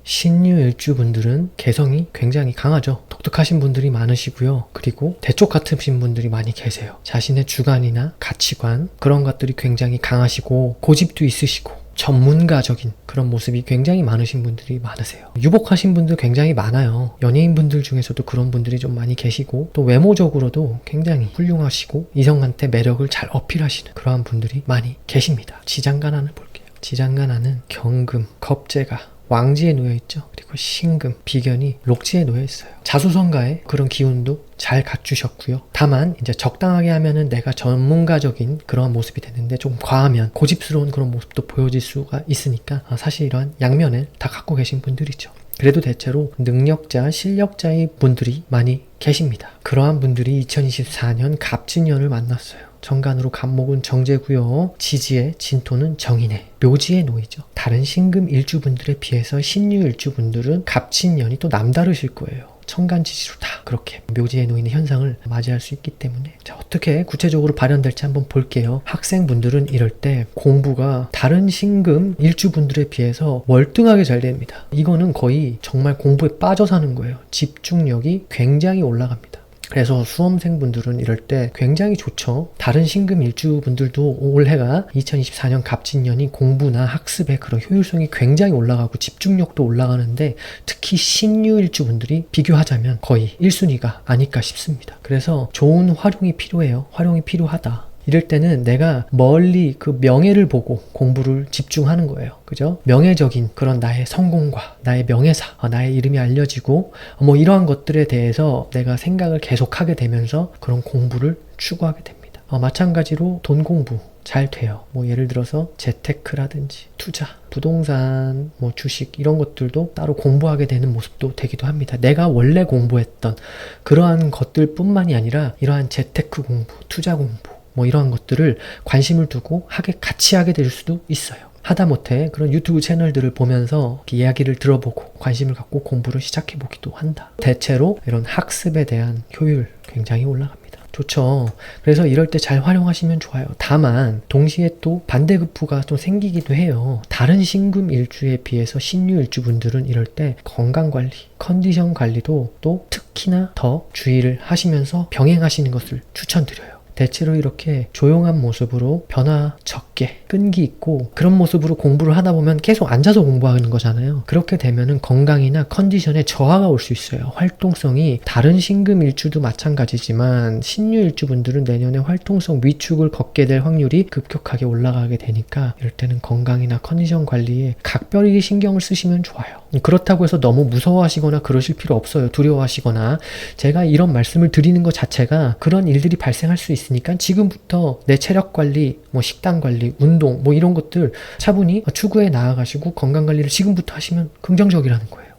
신유일주 분들은 개성이 굉장히 강하죠. 독특하신 분들이 많으시고요. 그리고 대쪽 같으신 분들이 많이 계세요. 자신의 주관이나 가치관 그런 것들이 굉장히 강하시고 고집도 있으시고 전문가적인 그런 모습이 굉장히 많으신 분들이 많으세요. 유복하신 분들 굉장히 많아요. 연예인분들 중에서도 그런 분들이 좀 많이 계시고 또 외모적으로도 굉장히 훌륭하시고 이성한테 매력을 잘 어필하시는 그러한 분들이 많이 계십니다. 지장간안을 볼게요. 지장간안은 경금, 겁재가 왕지에 놓여있죠. 그리고 신금, 비견이 록지에 놓여있어요. 자수성가의 그런 기운도 잘 갖추셨고요. 다만 이제 적당하게 하면은 내가 전문가적인 그런 모습이 되는데 좀 과하면 고집스러운 그런 모습도 보여질 수가 있으니까 사실 이러한 양면을 다 갖고 계신 분들이죠. 그래도 대체로 능력자, 실력자의 분들이 많이 계십니다. 그러한 분들이 2024년 갑진년을 만났어요. 정간으로 갑목은 정제고요. 지지의 진토는 정인의 묘지에 놓이죠. 다른 신금 일주분들에 비해서 신유 일주분들은 갑진년이 또 남다르실 거예요. 천간지지로 다 그렇게 묘지에 놓이는 현상을 맞이할 수 있기 때문에 자, 어떻게 구체적으로 발현될지 한번 볼게요. 학생분들은 이럴 때 공부가 다른 신금 일주분들에 비해서 월등하게 잘 됩니다. 이거는 거의 정말 공부에 빠져 사는 거예요. 집중력이 굉장히 올라갑니다. 그래서 수험생분들은 이럴 때 굉장히 좋죠. 다른 신금 일주분들도 올해가 2024년 갑진년이 공부나 학습의 그런 효율성이 굉장히 올라가고 집중력도 올라가는데 특히 신유 일주분들이 비교하자면 거의 1순위가 아닐까 싶습니다. 그래서 좋은 활용이 필요해요. 활용이 필요하다. 이럴 때는 내가 멀리 그 명예를 보고 공부를 집중하는 거예요. 그죠? 명예적인 그런 나의 성공과 나의 명예사, 나의 이름이 알려지고 뭐 이러한 것들에 대해서 내가 생각을 계속하게 되면서 그런 공부를 추구하게 됩니다. 마찬가지로 돈 공부 잘 돼요. 뭐 예를 들어서 재테크라든지 투자, 부동산, 뭐 주식 이런 것들도 따로 공부하게 되는 모습도 되기도 합니다. 내가 원래 공부했던 그러한 것들 뿐만이 아니라 이러한 재테크 공부, 투자 공부 뭐 이러한 것들을 관심을 두고 같이 하게 될 수도 있어요. 하다못해 그런 유튜브 채널들을 보면서 이야기를 들어보고 관심을 갖고 공부를 시작해보기도 한다. 대체로 이런 학습에 대한 효율 굉장히 올라갑니다. 좋죠. 그래서 이럴 때 잘 활용하시면 좋아요. 다만 동시에 또 반대급부가 좀 생기기도 해요. 다른 신금 일주에 비해서 신유 일주분들은 이럴 때 건강관리, 컨디션 관리도 또 특히나 더 주의를 하시면서 병행하시는 것을 추천드려요. 대체로 이렇게 조용한 모습으로 변화 적게 끈기 있고 그런 모습으로 공부를 하다 보면 계속 앉아서 공부하는 거잖아요. 그렇게 되면은 건강이나 컨디션에 저하가 올 수 있어요. 활동성이 다른 신금 일주도 마찬가지지만 신유 일주분들은 내년에 활동성 위축을 걷게 될 확률이 급격하게 올라가게 되니까 이럴 때는 건강이나 컨디션 관리에 각별히 신경을 쓰시면 좋아요. 그렇다고 해서 너무 무서워하시거나 그러실 필요 없어요. 두려워하시거나. 제가 이런 말씀을 드리는 것 자체가 그런 일들이 발생할 수 있으니까 지금부터 내 체력 관리, 뭐 식단 관리, 운동 뭐 이런 것들 차분히 추구해 나아가시고 건강 관리를 지금부터 하시면 긍정적이라는 거예요.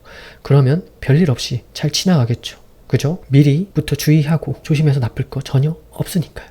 그러면 별일 없이 잘 지나가겠죠. 그죠? 미리부터 주의하고 조심해서 나쁠 거 전혀 없으니까요.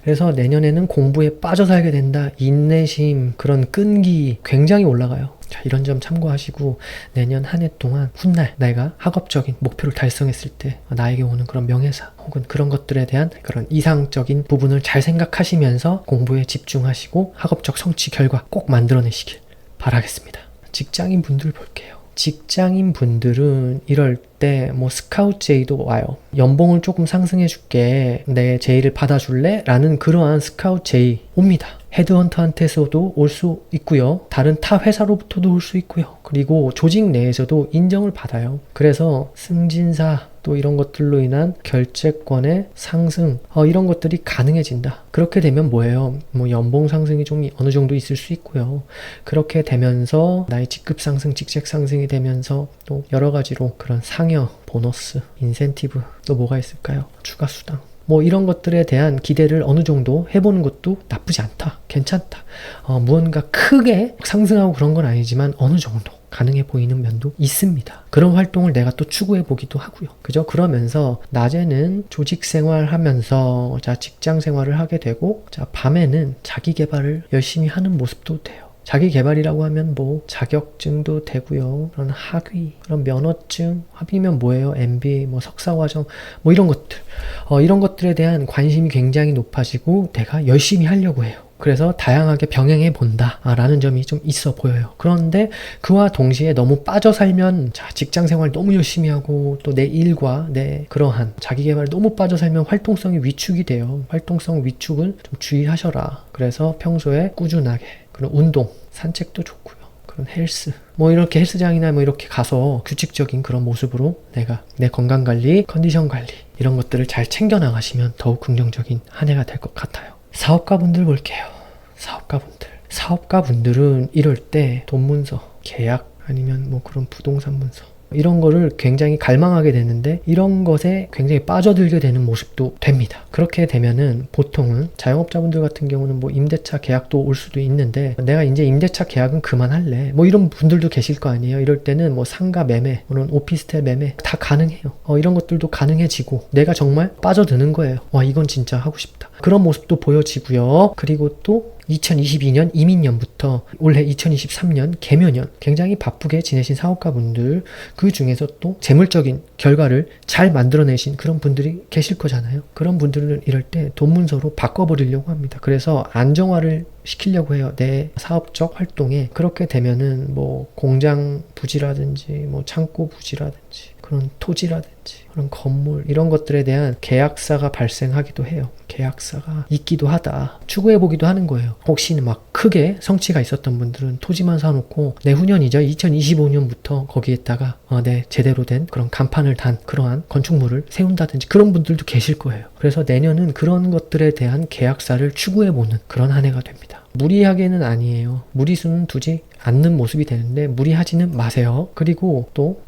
그래서 내년에는 공부에 빠져 살게 된다. 인내심, 그런 끈기 굉장히 올라가요. 자, 이런 점 참고하시고 내년 한 해 동안 훗날 내가 학업적인 목표를 달성했을 때 나에게 오는 그런 명예사 혹은 그런 것들에 대한 그런 이상적인 부분을 잘 생각하시면서 공부에 집중하시고 학업적 성취 결과 꼭 만들어내시길 바라겠습니다. 직장인 분들 볼게요. 직장인 분들은 이럴 때 뭐 스카우트 제의도 와요. 연봉을 조금 상승해 줄게, 내 제의를 받아줄래? 라는 그러한 스카우트 제의 옵니다. 헤드헌터한테서도 올 수 있고요. 다른 타 회사로부터도 올 수 있고요. 그리고 조직 내에서도 인정을 받아요. 그래서 승진사 또 이런 것들로 인한 결재권의 상승 이런 것들이 가능해진다. 그렇게 되면 뭐예요? 뭐 연봉 상승이 좀 어느 정도 있을 수 있고요. 그렇게 되면서 나의 직급 상승, 직책 상승이 되면서 또 여러 가지로 그런 상여, 보너스, 인센티브 또 뭐가 있을까요? 추가 수당. 뭐 이런 것들에 대한 기대를 어느 정도 해보는 것도 나쁘지 않다. 괜찮다. 무언가 크게 상승하고 그런 건 아니지만 어느 정도 가능해 보이는 면도 있습니다. 그런 활동을 내가 또 추구해 보기도 하고요. 그죠? 그러면서 낮에는 조직 생활하면서 자 직장 생활을 하게 되고 자 밤에는 자기 개발을 열심히 하는 모습도 돼요. 자기 개발이라고 하면 뭐 자격증도 되고요. 그런 학위, 그런 면허증, 학위면 뭐예요? MBA, 뭐 석사과정, 뭐 이런 것들. 이런 것들에 대한 관심이 굉장히 높아지고 내가 열심히 하려고 해요. 그래서 다양하게 병행해 본다 라는 점이 좀 있어 보여요. 그런데 그와 동시에 너무 빠져 살면 자 직장 생활 너무 열심히 하고 또 내 일과 내 그러한 자기 개발 너무 빠져 살면 활동성이 위축이 돼요. 활동성 위축을 좀 주의하셔라. 그래서 평소에 꾸준하게 그런 운동, 산책도 좋고요. 그런 헬스, 뭐 이렇게 헬스장이나 뭐 이렇게 가서 규칙적인 그런 모습으로 내가 내 건강 관리, 컨디션 관리 이런 것들을 잘 챙겨 나가시면 더욱 긍정적인 한 해가 될 것 같아요. 사업가분들 볼게요. 사업가분들은 이럴 때 돈 문서, 계약 아니면 뭐 그런 부동산 문서 이런 거를 굉장히 갈망하게 되는데 이런 것에 굉장히 빠져들게 되는 모습도 됩니다. 그렇게 되면은 보통은 자영업자분들 같은 경우는 뭐 임대차 계약도 올 수도 있는데 내가 이제 임대차 계약은 그만할래 뭐 이런 분들도 계실 거 아니에요. 이럴 때는 뭐 상가 매매 또는 오피스텔 매매 다 가능해요. 이런 것들도 가능해지고 내가 정말 빠져드는 거예요. 와 이건 진짜 하고 싶다. 그런 모습도 보여지고요. 그리고 또 2022년 이민년부터 올해 2023년 개묘년 굉장히 바쁘게 지내신 사업가분들 그 중에서 또 재물적인 결과를 잘 만들어내신 그런 분들이 계실 거잖아요. 그런 분들은 이럴 때 돈 문서로 바꿔버리려고 합니다. 그래서 안정화를 시키려고 해요. 내 사업적 활동에. 그렇게 되면은 뭐 공장 부지라든지 뭐 창고 부지라든지 그런 토지라든지 그런 건물 이런 것들에 대한 계약사가 발생하기도 해요. 계약사가 있기도 하다. 추구해보기도 하는 거예요. 혹시는 막 크게 성취가 있었던 분들은 토지만 사놓고 내후년이죠. 2025년부터 거기에다가 제대로 된 그런 간판을 단 그러한 건축물을 세운다든지 그런 분들도 계실 거예요. 그래서 내년은 그런 것들에 대한 계약사를 추구해보는 그런 한 해가 됩니다. 무리하게는 아니에요. 무리수는 두지 않는 모습이 되는데 무리하지는 마세요. 그리고 또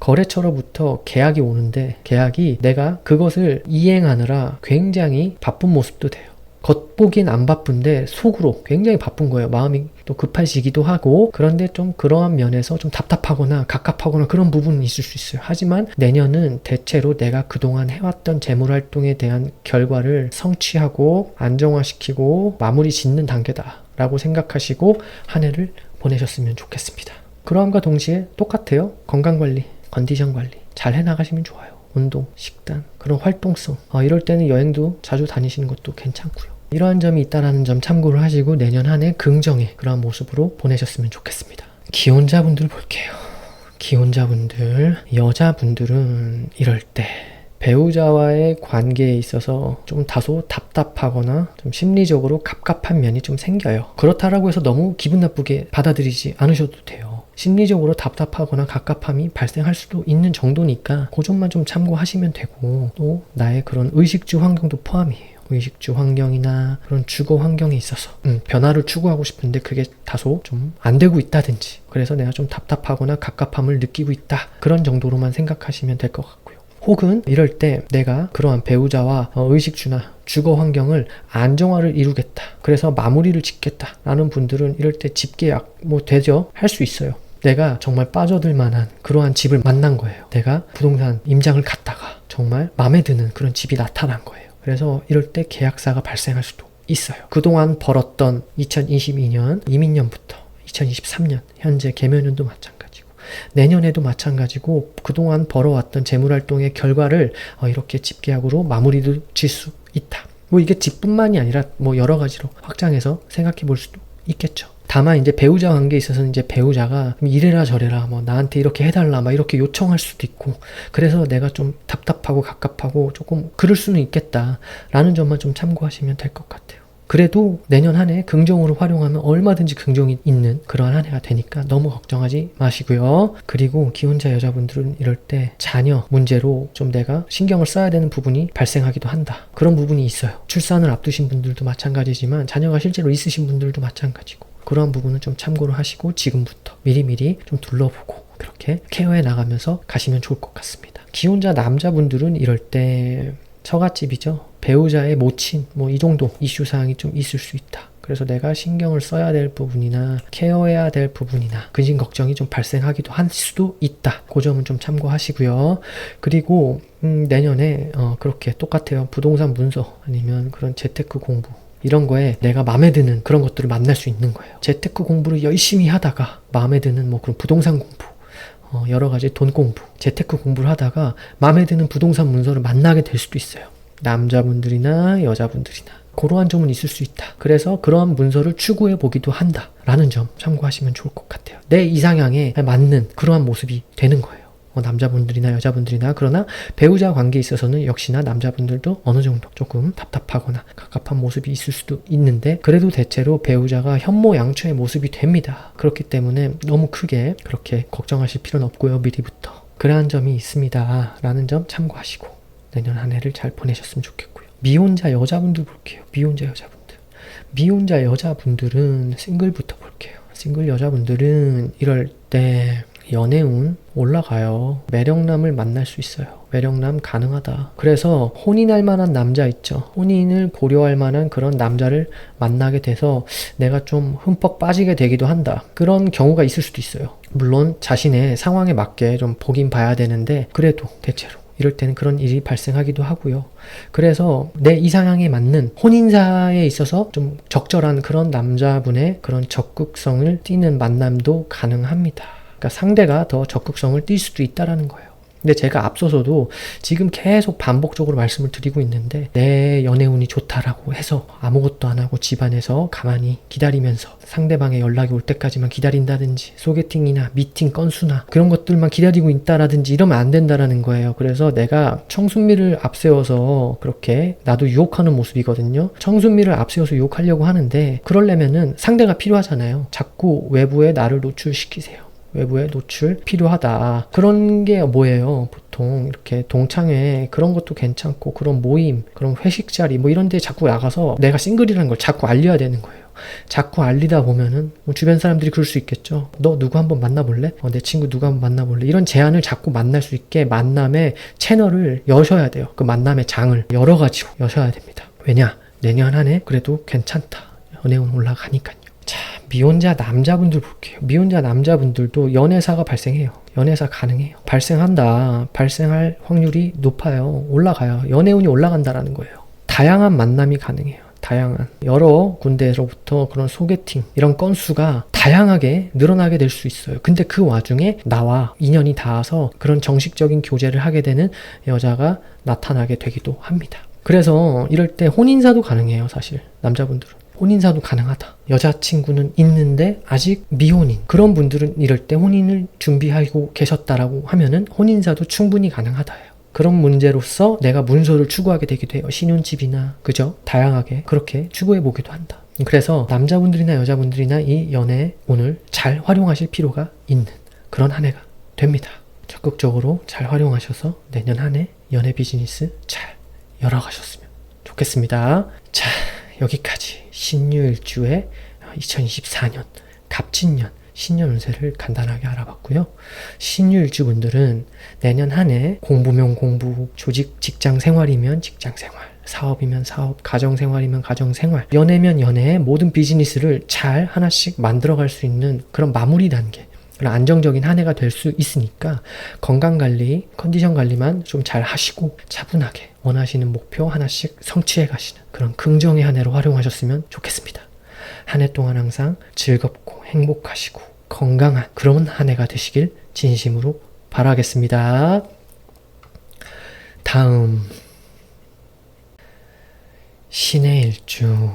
거래처로부터 계약이 오는데 계약이 내가 그것을 이행하느라 굉장히 바쁜 모습도 돼요. 겉보기엔 안 바쁜데 속으로 굉장히 바쁜 거예요. 마음이 또 급하시기도 하고 그런데 좀 그러한 면에서 좀 답답하거나 갑갑하거나 그런 부분은 있을 수 있어요. 하지만 내년은 대체로 내가 그동안 해왔던 재물활동에 대한 결과를 성취하고 안정화시키고 마무리 짓는 단계다. 라고 생각하시고 한 해를 보내셨으면 좋겠습니다. 그러함과 동시에 똑같아요. 건강관리, 컨디션관리 잘 해나가시면 좋아요. 운동, 식단, 그런 활동성 이럴 때는 여행도 자주 다니시는 것도 괜찮고요. 이러한 점이 있다는 점 참고를 하시고 내년 한 해 긍정의 그러한 모습으로 보내셨으면 좋겠습니다. 기혼자분들 볼게요. 기혼자분들, 여자분들은 이럴 때 배우자와의 관계에 있어서 좀 다소 답답하거나 좀 심리적으로 갑갑한 면이 좀 생겨요. 그렇다라고 해서 너무 기분 나쁘게 받아들이지 않으셔도 돼요. 심리적으로 답답하거나 갑갑함이 발생할 수도 있는 정도니까 그 점만 좀 참고하시면 되고, 또 나의 그런 의식주 환경도 포함이에요. 의식주 환경이나 그런 주거 환경에 있어서 변화를 추구하고 싶은데 그게 다소 좀 안 되고 있다든지, 그래서 내가 좀 답답하거나 갑갑함을 느끼고 있다, 그런 정도로만 생각하시면 될 것 같고요. 혹은 이럴 때 내가 그러한 배우자와 의식주나 주거 환경을 안정화를 이루겠다, 그래서 마무리를 짓겠다 라는 분들은 이럴 때 집 계약 되죠? 할 수 있어요. 내가 정말 빠져들 만한 그러한 집을 만난 거예요. 내가 부동산 임장을 갔다가 정말 마음에 드는 그런 집이 나타난 거예요. 그래서 이럴 때 계약사가 발생할 수도 있어요. 그동안 벌었던 2022년 이민년부터 2023년 현재 개묘년도 마찬가지고 내년에도 마찬가지고 그동안 벌어왔던 재물활동의 결과를 이렇게 집계약으로 마무리도 질 수 있다. 이게 집뿐만이 아니라 여러 가지로 확장해서 생각해 볼 수도 있겠죠. 다만 이제 배우자 관계에 있어서는 이제 배우자가 이래라 저래라 나한테 이렇게 해달라 이렇게 요청할 수도 있고, 그래서 내가 좀 답답하고 갑갑하고 조금 그럴 수는 있겠다 라는 점만 좀 참고하시면 될 것 같아요. 그래도 내년 한 해 긍정으로 활용하면 얼마든지 긍정이 있는 그러한 한 해가 되니까 너무 걱정하지 마시고요. 그리고 기혼자 여자분들은 이럴 때 자녀 문제로 좀 내가 신경을 써야 되는 부분이 발생하기도 한다. 그런 부분이 있어요. 출산을 앞두신 분들도 마찬가지지만 자녀가 실제로 있으신 분들도 마찬가지고, 그러한 부분은 좀 참고를 하시고 지금부터 미리미리 좀 둘러보고 그렇게 케어해 나가면서 가시면 좋을 것 같습니다. 기혼자 남자분들은 이럴 때 처갓집이죠. 배우자의 모친 이 정도 이슈사항이 좀 있을 수 있다. 그래서 내가 신경을 써야 될 부분이나 케어해야 될 부분이나 근심 걱정이 좀 발생하기도 할 수도 있다. 그 점은 좀 참고하시고요. 그리고 내년에 그렇게 똑같아요. 부동산 문서 아니면 그런 재테크 공부 이런 거에 내가 마음에 드는 그런 것들을 만날 수 있는 거예요. 재테크 공부를 열심히 하다가 마음에 드는 그런 부동산 공부, 여러 가지 돈 공부, 재테크 공부를 하다가 마음에 드는 부동산 문서를 만나게 될 수도 있어요. 남자분들이나 여자분들이나 그러한 점은 있을 수 있다. 그래서 그러한 문서를 추구해 보기도 한다 라는 점 참고하시면 좋을 것 같아요. 내 이상향에 맞는 그러한 모습이 되는 거예요. 남자분들이나 여자분들이나. 그러나 배우자 관계에 있어서는 역시나 남자분들도 어느 정도 조금 답답하거나 갑갑한 모습이 있을 수도 있는데, 그래도 대체로 배우자가 현모양처의 모습이 됩니다. 그렇기 때문에 너무 크게 그렇게 걱정하실 필요는 없고요. 미리부터 그러한 점이 있습니다 라는 점 참고하시고 내년 한 해를 잘 보내셨으면 좋겠고요. 미혼자 여자분들 볼게요. 미혼자 여자분들은 싱글부터 볼게요. 싱글 여자분들은 이럴 때 연애운 올라가요. 매력남을 만날 수 있어요. 매력남 가능하다. 그래서 혼인할 만한 남자 있죠. 혼인을 고려할 만한 그런 남자를 만나게 돼서 내가 좀 흠뻑 빠지게 되기도 한다. 그런 경우가 있을 수도 있어요. 물론 자신의 상황에 맞게 좀 보긴 봐야 되는데, 그래도 대체로 이럴 때는 그런 일이 발생하기도 하고요. 그래서 내 이상향에 맞는 혼인사에 있어서 좀 적절한 그런 남자분의 그런 적극성을 띠는 만남도 가능합니다. 그러니까 상대가 더 적극성을 띌 수도 있다라는 거예요. 근데 제가 앞서서도 지금 계속 반복적으로 말씀을 드리고 있는데, 내 연애운이 좋다라고 해서 아무것도 안 하고 집안에서 가만히 기다리면서 상대방의 연락이 올 때까지만 기다린다든지, 소개팅이나 미팅 건수나 그런 것들만 기다리고 있다라든지 이러면 안 된다라는 거예요. 그래서 내가 청순미를 앞세워서 그렇게 나도 유혹하는 모습이거든요. 청순미를 앞세워서 유혹하려고 하는데, 그러려면은 상대가 필요하잖아요. 자꾸 외부에 나를 노출시키세요. 외부에 노출 필요하다. 그런 게 뭐예요? 보통 이렇게 동창회 그런 것도 괜찮고, 그런 모임, 그런 회식 자리 이런 데 자꾸 나가서 내가 싱글이라는 걸 자꾸 알려야 되는 거예요. 자꾸 알리다 보면은 주변 사람들이 그럴 수 있겠죠. 너 누구 한번 만나볼래? 내 친구 누구 한번 만나볼래? 이런 제안을 자꾸 만날 수 있게 만남의 채널을 여셔야 돼요. 그 만남의 장을 여러 가지로 여셔야 됩니다. 왜냐? 내년 한 해 그래도 괜찮다. 연애운 올라가니까요. 자, 미혼자 남자분들 볼게요. 미혼자 남자분들도 연애사가 발생해요. 연애사 가능해요. 발생할 확률이 높아요. 올라가요. 연애운이 올라간다라는 거예요. 다양한 만남이 가능해요. 다양한 여러 군데로부터 그런 소개팅 이런 건수가 다양하게 늘어나게 될 수 있어요. 근데 그 와중에 나와 인연이 닿아서 그런 정식적인 교제를 하게 되는 여자가 나타나게 되기도 합니다. 그래서 이럴 때 혼인사도 가능해요. 사실 남자분들은 혼인사도 가능하다. 여자친구는 있는데 아직 미혼인 그런 분들은 이럴 때 혼인을 준비하고 계셨다라고 하면은 혼인사도 충분히 가능하다예요. 그런 문제로서 내가 문서를 추구하게 되기도 해요. 신혼집이나 그죠? 다양하게 그렇게 추구해 보기도 한다. 그래서 남자분들이나 여자분들이나 이 연애 오늘 잘 활용하실 필요가 있는 그런 한 해가 됩니다. 적극적으로 잘 활용하셔서 내년 한 해 연애 비즈니스 잘 열어가셨으면 좋겠습니다. 자, 여기까지 신유일주의 2024년 갑진년 신년 운세를 간단하게 알아봤고요. 신유일주 분들은 내년 한 해 공부면 공부, 조직 직장 생활이면 직장 생활, 사업이면 사업, 가정생활이면 가정생활, 연애면 연애, 모든 비즈니스를 잘 하나씩 만들어갈 수 있는 그런 마무리 단계, 그런 안정적인 한 해가 될 수 있으니까 건강관리, 컨디션 관리만 좀 잘 하시고 차분하게 원하시는 목표 하나씩 성취해 가시는 그런 긍정의 한 해로 활용하셨으면 좋겠습니다. 한 해 동안 항상 즐겁고 행복하시고 건강한 그런 한 해가 되시길 진심으로 바라겠습니다. 다음 신의 일주.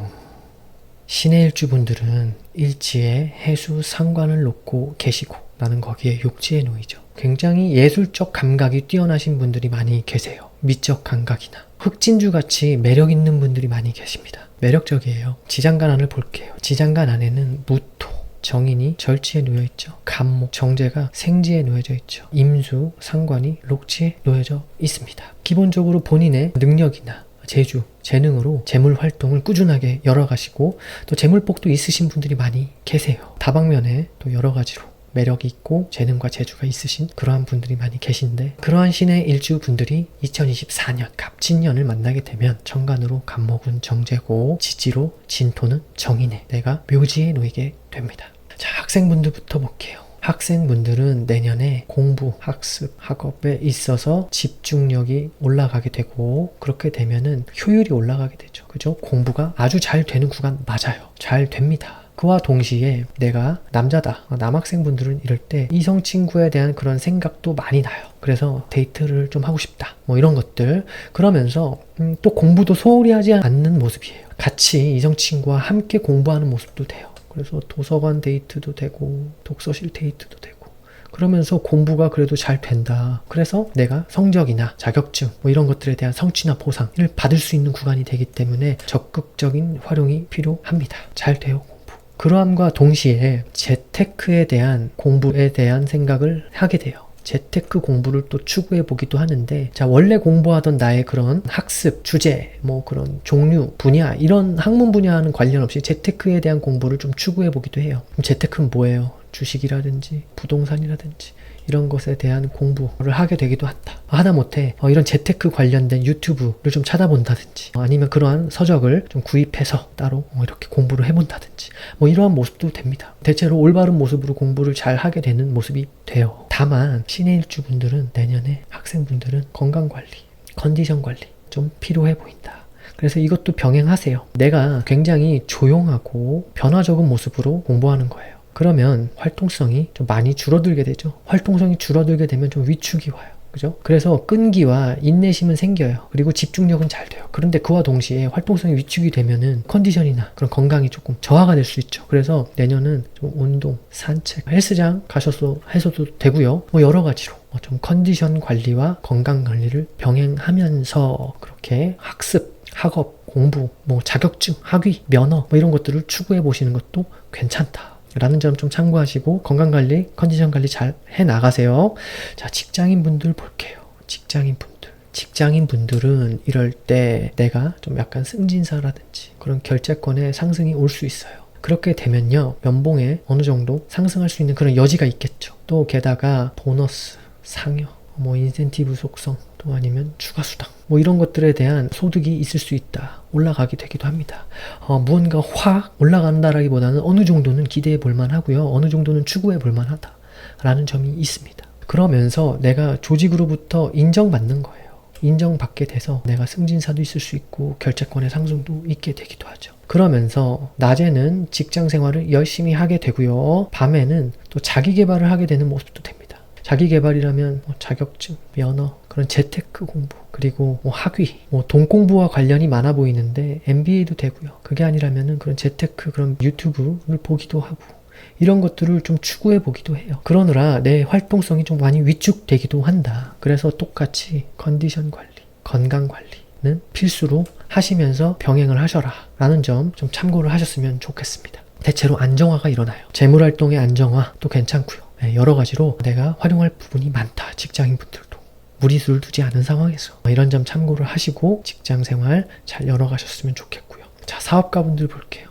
신의 일주 분들은 일지에 해수 상관을 놓고 계시고 나는 거기에 욕지에 놓이죠. 굉장히 예술적 감각이 뛰어나신 분들이 많이 계세요. 미적 감각이나 흑진주같이 매력 있는 분들이 많이 계십니다. 매력적이에요. 지장간 안을 볼게요. 지장간 안에는 무토, 정인이 절지에 놓여있죠. 간목, 정제가 생지에 놓여져 있죠. 임수, 상관이 록지에 놓여져 있습니다. 기본적으로 본인의 능력이나 재주, 재능으로 재물 활동을 꾸준하게 열어가시고 또 재물복도 있으신 분들이 많이 계세요. 다방면에 또 여러 가지로 매력이 있고 재능과 재주가 있으신 그러한 분들이 많이 계신데 그러한 신의 일주 분들이 2024년 갑진년을 만나게 되면 천간으로 간목은 정제고 지지로 진토는 정인에 내가 묘지에 놓이게 됩니다. 자, 학생분들부터 볼게요. 학생분들은 내년에 공부, 학습, 학업에 있어서 집중력이 올라가게 되고 그렇게 되면은 효율이 올라가게 되죠. 그죠? 공부가 아주 잘 되는 구간 맞아요. 잘 됩니다. 그와 동시에 내가 남자다. 남학생분들은 이럴 때 이성 친구에 대한 그런 생각도 많이 나요. 그래서 데이트를 좀 하고 싶다. 뭐 이런 것들. 그러면서 또 공부도 소홀히 하지 않는 모습이에요. 같이 이성 친구와 함께 공부하는 모습도 돼요. 그래서 도서관 데이트도 되고 독서실 데이트도 되고 그러면서 공부가 그래도 잘 된다. 그래서 내가 성적이나 자격증 뭐 이런 것들에 대한 성취나 보상을 받을 수 있는 구간이 되기 때문에 적극적인 활용이 필요합니다. 잘 돼요. 그러함과 동시에 재테크에 대한 공부에 대한 생각을 하게 돼요. 재테크 공부를 또 추구해 보기도 하는데 자 원래 공부하던 나의 그런 학습, 주제, 뭐 그런 종류, 분야 이런 학문 분야와는 관련 없이 재테크에 대한 공부를 좀 추구해 보기도 해요. 그럼 재테크는 뭐예요? 주식이라든지 부동산이라든지 이런 것에 대한 공부를 하게 되기도 한다. 하다못해 이런 재테크 관련된 유튜브를 좀 찾아본다든지 아니면 그러한 서적을 좀 구입해서 따로 이렇게 공부를 해본다든지 뭐 이러한 모습도 됩니다. 대체로 올바른 모습으로 공부를 잘 하게 되는 모습이 돼요. 다만 신의 일주 분들은 내년에 학생분들은 건강관리, 컨디션 관리 좀 필요해 보인다. 그래서 이것도 병행하세요. 내가 굉장히 조용하고 변화적인 모습으로 공부하는 거예요. 그러면 활동성이 좀 많이 줄어들게 되죠. 활동성이 줄어들게 되면 좀 위축이 와요. 그죠? 그래서 끈기와 인내심은 생겨요. 그리고 집중력은 잘 돼요. 그런데 그와 동시에 활동성이 위축이 되면은 컨디션이나 그런 건강이 조금 저하가 될 수 있죠. 그래서 내년은 좀 운동, 산책, 헬스장 가셔서 해서도 되고요. 뭐 여러 가지로 좀 컨디션 관리와 건강 관리를 병행하면서 그렇게 학습, 학업, 공부, 뭐 자격증, 학위, 면허 뭐 이런 것들을 추구해 보시는 것도 괜찮다. 라는 점 좀 참고하시고 건강관리, 컨디션관리 잘 해나가세요. 자, 직장인분들 볼게요. 직장인분들은 이럴 때 내가 좀 약간 승진사라든지 그런 결제권의 상승이 올 수 있어요. 그렇게 되면요 연봉에 어느 정도 상승할 수 있는 그런 여지가 있겠죠. 또 게다가 보너스, 상여, 뭐 인센티브 속성 또 아니면 추가수당 뭐 이런 것들에 대한 소득이 있을 수 있다. 올라가게 되기도 합니다. 무언가 확 올라간다라기보다는 어느 정도는 기대해 볼만 하고요. 어느 정도는 추구해 볼만 하다 라는 점이 있습니다. 그러면서 내가 조직으로부터 인정받는 거예요. 인정받게 돼서 내가 승진사도 있을 수 있고 결재권의 상승도 있게 되기도 하죠. 그러면서 낮에는 직장 생활을 열심히 하게 되고요. 밤에는 또 자기 개발을 하게 되는 모습도 됩니다. 자기 개발이라면 자격증, 면허, 그런 재테크 공부, 그리고 학위, 돈 공부와 관련이 많아 보이는데 MBA도 되고요. 그게 아니라면은 그런 재테크, 그런 유튜브를 보기도 하고 이런 것들을 좀 추구해 보기도 해요. 그러느라 내 활동성이 좀 많이 위축되기도 한다. 그래서 똑같이 컨디션 관리, 건강 관리는 필수로 하시면서 병행을 하셔라 라는 점 좀 참고를 하셨으면 좋겠습니다. 대체로 안정화가 일어나요. 재물활동의 안정화도 괜찮고요. 여러 가지로 내가 활용할 부분이 많다. 직장인분들도 무리수를 두지 않은 상황에서 이런 점 참고를 하시고 직장생활 잘 열어가셨으면 좋겠고요. 자, 사업가분들 볼게요.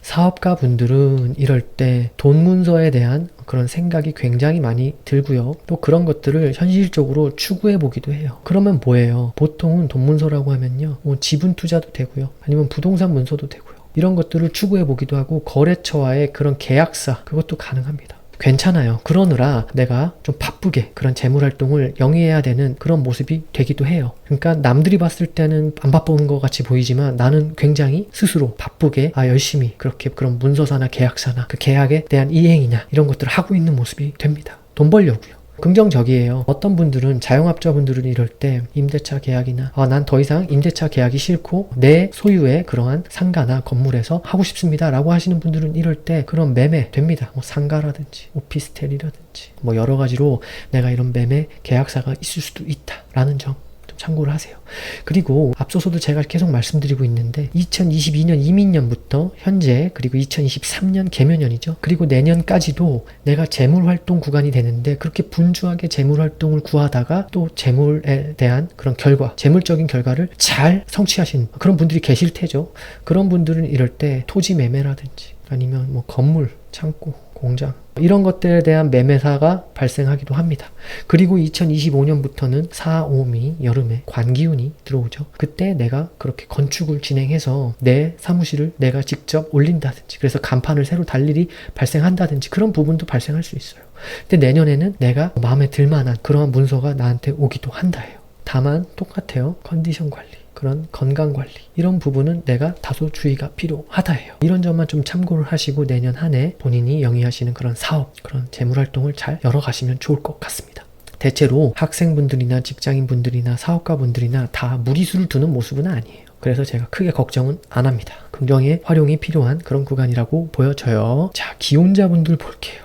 사업가분들은 이럴 때 돈 문서에 대한 그런 생각이 굉장히 많이 들고요. 또 그런 것들을 현실적으로 추구해 보기도 해요. 그러면 뭐예요? 보통은 돈 문서라고 하면요. 지분 투자도 되고요. 아니면 부동산 문서도 되고요. 이런 것들을 추구해 보기도 하고 거래처와의 그런 계약사 그것도 가능합니다. 괜찮아요. 그러느라 내가 좀 바쁘게 그런 재물활동을 영위해야 되는 그런 모습이 되기도 해요. 그러니까 남들이 봤을 때는 안 바쁜 것 같이 보이지만 나는 굉장히 스스로 바쁘게 열심히 그렇게 그런 문서사나 계약사나 그 계약에 대한 이행이나 이런 것들을 하고 있는 모습이 됩니다. 돈 벌려고요. 긍정적이에요. 어떤 분들은 자영업자분들은 이럴 때 임대차 계약이나 난 더 이상 임대차 계약이 싫고 내 소유의 그러한 상가나 건물에서 하고 싶습니다 라고 하시는 분들은 이럴 때 그런 매매 됩니다. 상가라든지 오피스텔이라든지 여러 가지로 내가 이런 매매 계약사가 있을 수도 있다 라는 점 참고를 하세요. 그리고 앞서서도 제가 계속 말씀드리고 있는데 2022년 이민년부터 현재 그리고 2023년 개묘년이죠. 그리고 내년까지도 내가 재물활동 구간이 되는데 그렇게 분주하게 재물활동을 구하다가 또 재물에 대한 그런 결과, 재물적인 결과를 잘 성취하신 그런 분들이 계실 테죠. 그런 분들은 이럴 때 토지 매매라든지 아니면 건물, 창고, 공장 이런 것들에 대한 매매사가 발생하기도 합니다. 그리고 2025년부터는 사오미 여름에 관기운이 들어오죠. 그때 내가 그렇게 건축을 진행해서 내 사무실을 내가 직접 올린다든지 그래서 간판을 새로 달 일이 발생한다든지 그런 부분도 발생할 수 있어요. 근데 내년에는 내가 마음에 들만한 그러한 문서가 나한테 오기도 한다예요. 다만 똑같아요. 컨디션 관리, 그런 건강관리 이런 부분은 내가 다소 주의가 필요하다예요. 이런 점만 좀 참고를 하시고 내년 한 해 본인이 영위하시는 그런 사업, 그런 재물활동을 잘 열어가시면 좋을 것 같습니다. 대체로 학생분들이나 직장인분들이나 사업가분들이나 다 무리수를 두는 모습은 아니에요. 그래서 제가 크게 걱정은 안 합니다. 긍정의 활용이 필요한 그런 구간이라고 보여져요. 자, 기혼자분들 볼게요.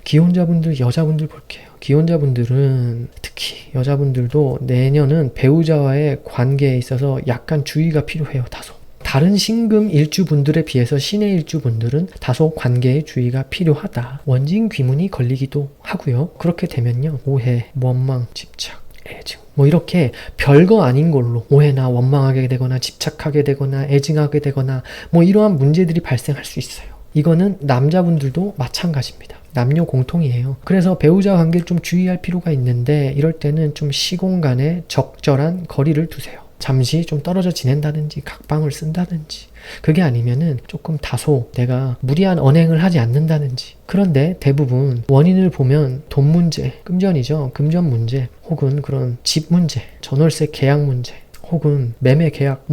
기혼자분들 여자분들 볼게요. 기혼자분들은 특히 여자분들도 내년은 배우자와의 관계에 있어서 약간 주의가 필요해요. 다소. 다른 신금 일주분들에 비해서 신의 일주분들은 다소 관계에 주의가 필요하다. 원진 귀문이 걸리기도 하고요. 그렇게 되면요. 오해, 원망, 집착, 애증 이렇게 별거 아닌 걸로 오해나 원망하게 되거나 집착하게 되거나 애증하게 되거나 이러한 문제들이 발생할 수 있어요. 이거는 남자분들도 마찬가지입니다. 남녀 공통이에요. 그래서 배우자 관계를 좀 주의할 필요가 있는데 이럴 때는 좀 시공간에 적절한 거리를 두세요. 잠시 좀 떨어져 지낸다든지 각방을 쓴다든지 그게 아니면은 조금 다소 내가 무리한 언행을 하지 않는다든지 그런데 대부분 원인을 보면 돈 문제, 금전이죠. 금전 문제 혹은 그런 집 문제, 전월세 계약 문제 혹은 매매 계약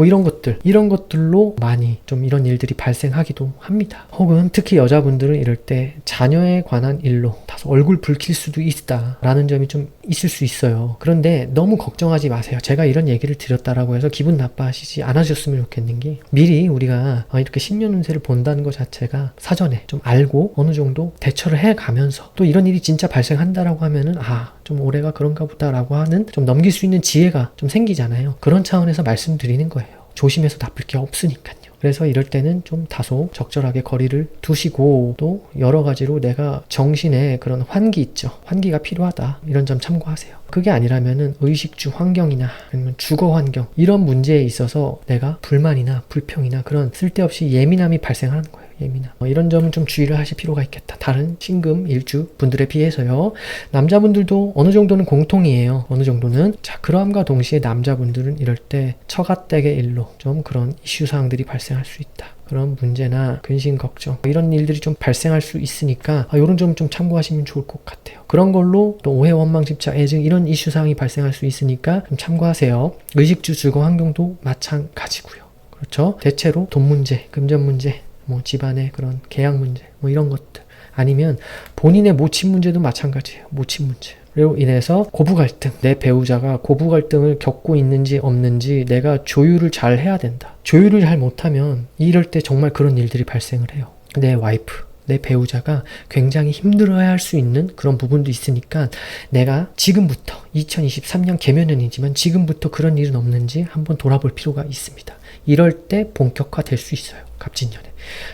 이런 것들로 많이 좀 이런 일들이 발생하기도 합니다. 혹은 특히 여자분들은 이럴 때 자녀에 관한 일로 다소 얼굴 붉힐 수도 있다라는 점이 좀 있을 수 있어요. 그런데 너무 걱정하지 마세요. 제가 이런 얘기를 드렸다라고 해서 기분 나빠하시지 않으셨으면 좋겠는 게 미리 우리가 이렇게 신년 운세를 본다는 것 자체가 사전에 좀 알고 어느 정도 대처를 해가면서 또 이런 일이 진짜 발생한다라고 하면은 좀 올해가 그런가 보다라고 하는 좀 넘길 수 있는 지혜가 좀 생기잖아요. 그런 차원에서 말씀드리는 거예요. 조심해서 나쁠 게 없으니까요. 그래서 이럴 때는 좀 다소 적절하게 거리를 두시고 또 여러 가지로 내가 정신에 그런 환기 있죠. 환기가 필요하다. 이런 점 참고하세요. 그게 아니라면은 의식주 환경이나 아니면 주거 환경 이런 문제에 있어서 내가 불만이나 불평이나 그런 쓸데없이 예민함이 발생하는 거예요. 예민함. 이런 점은 좀 주의를 하실 필요가 있겠다. 다른 신금 일주 분들에 비해서요. 남자분들도 어느 정도는 공통이에요. 어느 정도는. 자, 그러함과 동시에 남자분들은 이럴 때 처가댁의 일로 좀 그런 이슈 사항들이 발생할 수 있다. 그런 문제나 근심 걱정 이런 일들이 좀 발생할 수 있으니까 이런 점 좀 참고하시면 좋을 것 같아요. 그런 걸로 또 오해, 원망, 집착, 애증 이런 이슈사항이 발생할 수 있으니까 좀 참고하세요. 의식주, 주거 환경도 마찬가지고요. 그렇죠? 대체로 돈 문제, 금전 문제, 뭐 집안의 그런 계약 문제 뭐 이런 것들 아니면 본인의 모친 문제도 마찬가지예요. 모친 문제. 로 인해서 고부 갈등, 내 배우자가 고부 갈등을 겪고 있는지 없는지 내가 조율을 잘 해야 된다. 조율을 잘 못하면 이럴 때 정말 그런 일들이 발생을 해요. 내 와이프, 내 배우자가 굉장히 힘들어야 할 수 있는 그런 부분도 있으니까 내가 지금부터 2023년 개면연이지만 지금부터 그런 일은 없는지 한번 돌아볼 필요가 있습니다. 이럴 때 본격화될 수 있어요. 갑진년에.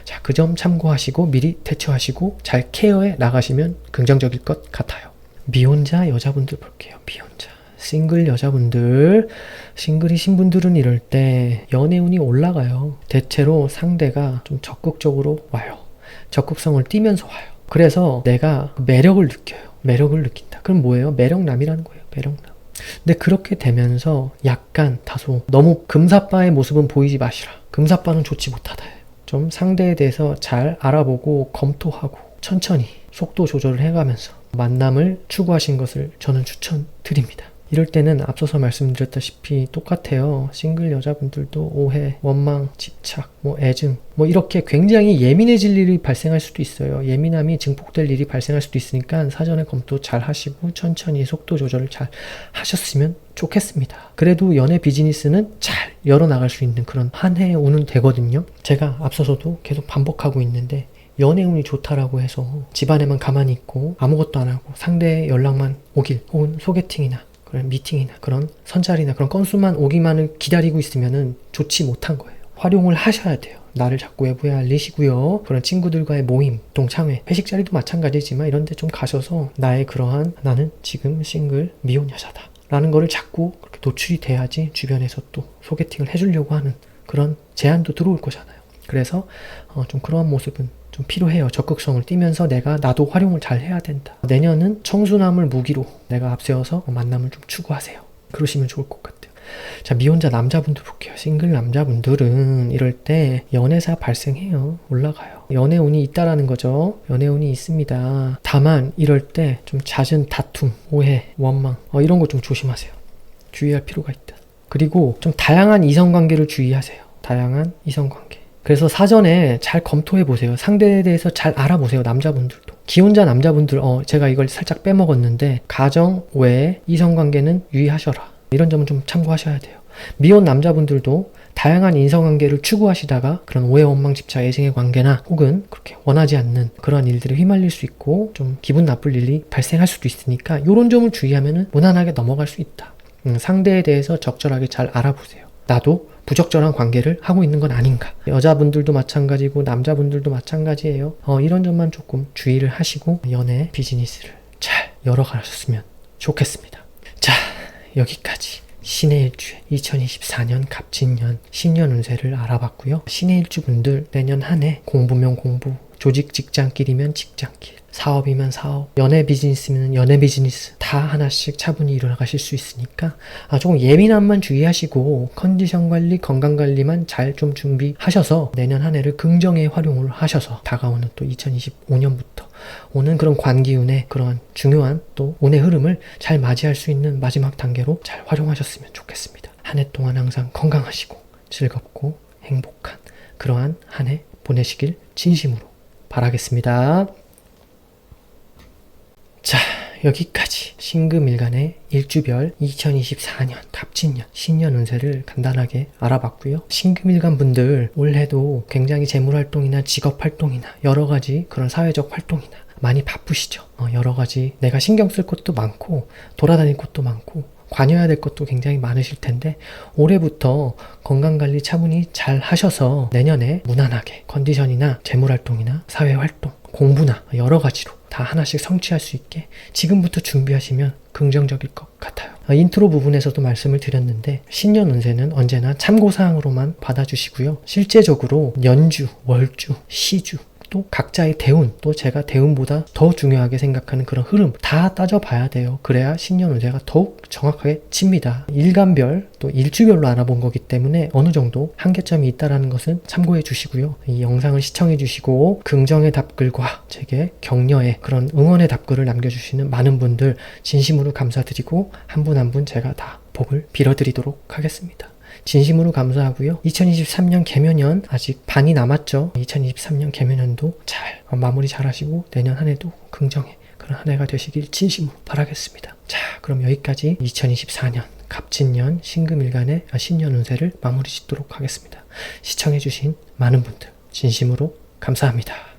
자, 그 점 참고하시고 미리 대처하시고 잘 케어해 나가시면 긍정적일 것 같아요. 미혼자 여자분들 볼게요. 미혼자. 싱글 여자분들, 싱글이신 분들은 이럴 때 연애운이 올라가요. 대체로 상대가 좀 적극적으로 와요. 적극성을 띠면서 와요. 그래서 내가 매력을 느껴요. 매력을 느낀다. 그럼 뭐예요? 매력남이라는 거예요. 매력남. 근데 그렇게 되면서 약간 다소 너무 금사빠의 모습은 보이지 마시라. 금사빠는 좋지 못하다. 좀 상대에 대해서 잘 알아보고 검토하고 천천히 속도 조절을 해가면서 만남을 추구하신 것을 저는 추천드립니다. 이럴 때는 앞서서 말씀드렸다시피 똑같아요. 싱글 여자분들도 오해, 원망, 집착, 애증 이렇게 굉장히 예민해질 일이 발생할 수도 있어요. 예민함이 증폭될 일이 발생할 수도 있으니까 사전에 검토 잘 하시고 천천히 속도 조절을 잘 하셨으면 좋겠습니다. 그래도 연애 비즈니스는 잘 열어나갈 수 있는 그런 한 해 오는 되거든요. 제가 앞서서도 계속 반복하고 있는데 연애운이 좋다라고 해서 집안에만 가만히 있고 아무것도 안 하고 상대의 연락만 오길 혹은 소개팅이나 그런 미팅이나 그런 선자리나 그런 건수만 오기만을 기다리고 있으면은 좋지 못한 거예요. 활용을 하셔야 돼요. 나를 자꾸 외부에 알리시고요. 그런 친구들과의 모임, 동창회, 회식 자리도 마찬가지지만 이런 데 좀 가셔서 나의 그러한 나는 지금 싱글 미혼 여자다 라는 거를 자꾸 그렇게 노출이 돼야지 주변에서 또 소개팅을 해주려고 하는 그런 제안도 들어올 거잖아요. 그래서 좀 그러한 모습은 좀 필요해요. 적극성을 띠면서 나도 활용을 잘 해야 된다. 내년은 청순함을 무기로 내가 앞세워서 만남을 좀 추구하세요. 그러시면 좋을 것 같아요. 자, 미혼자 남자분들 볼게요. 싱글 남자분들은 이럴 때 연애사 발생해요. 올라가요. 연애운이 있다라는 거죠. 연애운이 있습니다. 다만 이럴 때 좀 잦은 다툼, 오해, 원망 이런 거 좀 조심하세요. 주의할 필요가 있다. 그리고 좀 다양한 이성관계를 주의하세요. 다양한 이성관계. 그래서 사전에 잘 검토해 보세요. 상대에 대해서 잘 알아보세요. 남자분들도. 기혼자 남자분들 제가 이걸 살짝 빼먹었는데 가정 외에 이성관계는 유의하셔라. 이런 점은 좀 참고하셔야 돼요. 미혼 남자분들도 다양한 인성관계를 추구하시다가 그런 오해, 원망, 집착, 애증의 관계나 혹은 그렇게 원하지 않는 그러한 일들에 휘말릴 수 있고 좀 기분 나쁠 일이 발생할 수도 있으니까 이런 점을 주의하면 무난하게 넘어갈 수 있다. 상대에 대해서 적절하게 잘 알아보세요. 나도 부적절한 관계를 하고 있는 건 아닌가. 여자분들도 마찬가지고 남자분들도 마찬가지예요. 이런 점만 조금 주의를 하시고 연애 비즈니스를 잘 열어가셨으면 좋겠습니다. 자, 여기까지 신의 일주의 2024년 갑진년 신년 운세를 알아봤고요. 신의 일주분들 내년 한 해 공부면 공부, 조직 직장길이면 직장길, 사업이면 사업, 연애 비즈니스면 연애 비즈니스 다 하나씩 차분히 이뤄나가실 수 있으니까 조금 예민함만 주의하시고 컨디션 관리, 건강 관리만 잘 좀 준비하셔서 내년 한 해를 긍정에 활용을 하셔서 다가오는 또 2025년부터 오는 그런 관기운의 그런 중요한 또 운의 흐름을 잘 맞이할 수 있는 마지막 단계로 잘 활용하셨으면 좋겠습니다. 한 해 동안 항상 건강하시고 즐겁고 행복한 그러한 한 해 보내시길 진심으로 바라겠습니다. 자, 여기까지 신금일간의 일주별 2024년 갑진년 신년 운세를 간단하게 알아봤고요. 신금일간 분들 올해도 굉장히 재물활동이나 직업활동이나 여러가지 그런 사회적 활동이나 많이 바쁘시죠. 여러가지 내가 신경 쓸 것도 많고 돌아다닐 것도 많고 관여해야 될 것도 굉장히 많으실 텐데 올해부터 건강관리 차분히 잘 하셔서 내년에 무난하게 컨디션이나 재물활동이나 사회활동, 공부나 여러 가지로 다 하나씩 성취할 수 있게 지금부터 준비하시면 긍정적일 것 같아요. 인트로 부분에서도 말씀을 드렸는데 신년 운세는 언제나 참고사항으로만 받아주시고요. 실제적으로 연주, 월주, 시주 또 각자의 대운, 또 제가 대운보다 더 중요하게 생각하는 그런 흐름 다 따져봐야 돼요. 그래야 신년 운세가 더욱 정확하게 칩니다. 일간별 또 일주별로 알아본 거기 때문에 어느 정도 한계점이 있다는 것은 참고해 주시고요. 이 영상을 시청해 주시고 긍정의 답글과 제게 격려의 그런 응원의 답글을 남겨주시는 많은 분들 진심으로 감사드리고 한 분 한 분 제가 다 복을 빌어드리도록 하겠습니다. 진심으로 감사하고요. 2023년 개묘년 아직 반이 남았죠. 2023년 개묘년도 잘 마무리 잘 하시고 내년 한 해도 긍정의 그런 한 해가 되시길 진심으로 바라겠습니다. 자, 그럼 여기까지 2024년 갑진년 신금일간의 신년 운세를 마무리 짓도록 하겠습니다. 시청해주신 많은 분들 진심으로 감사합니다.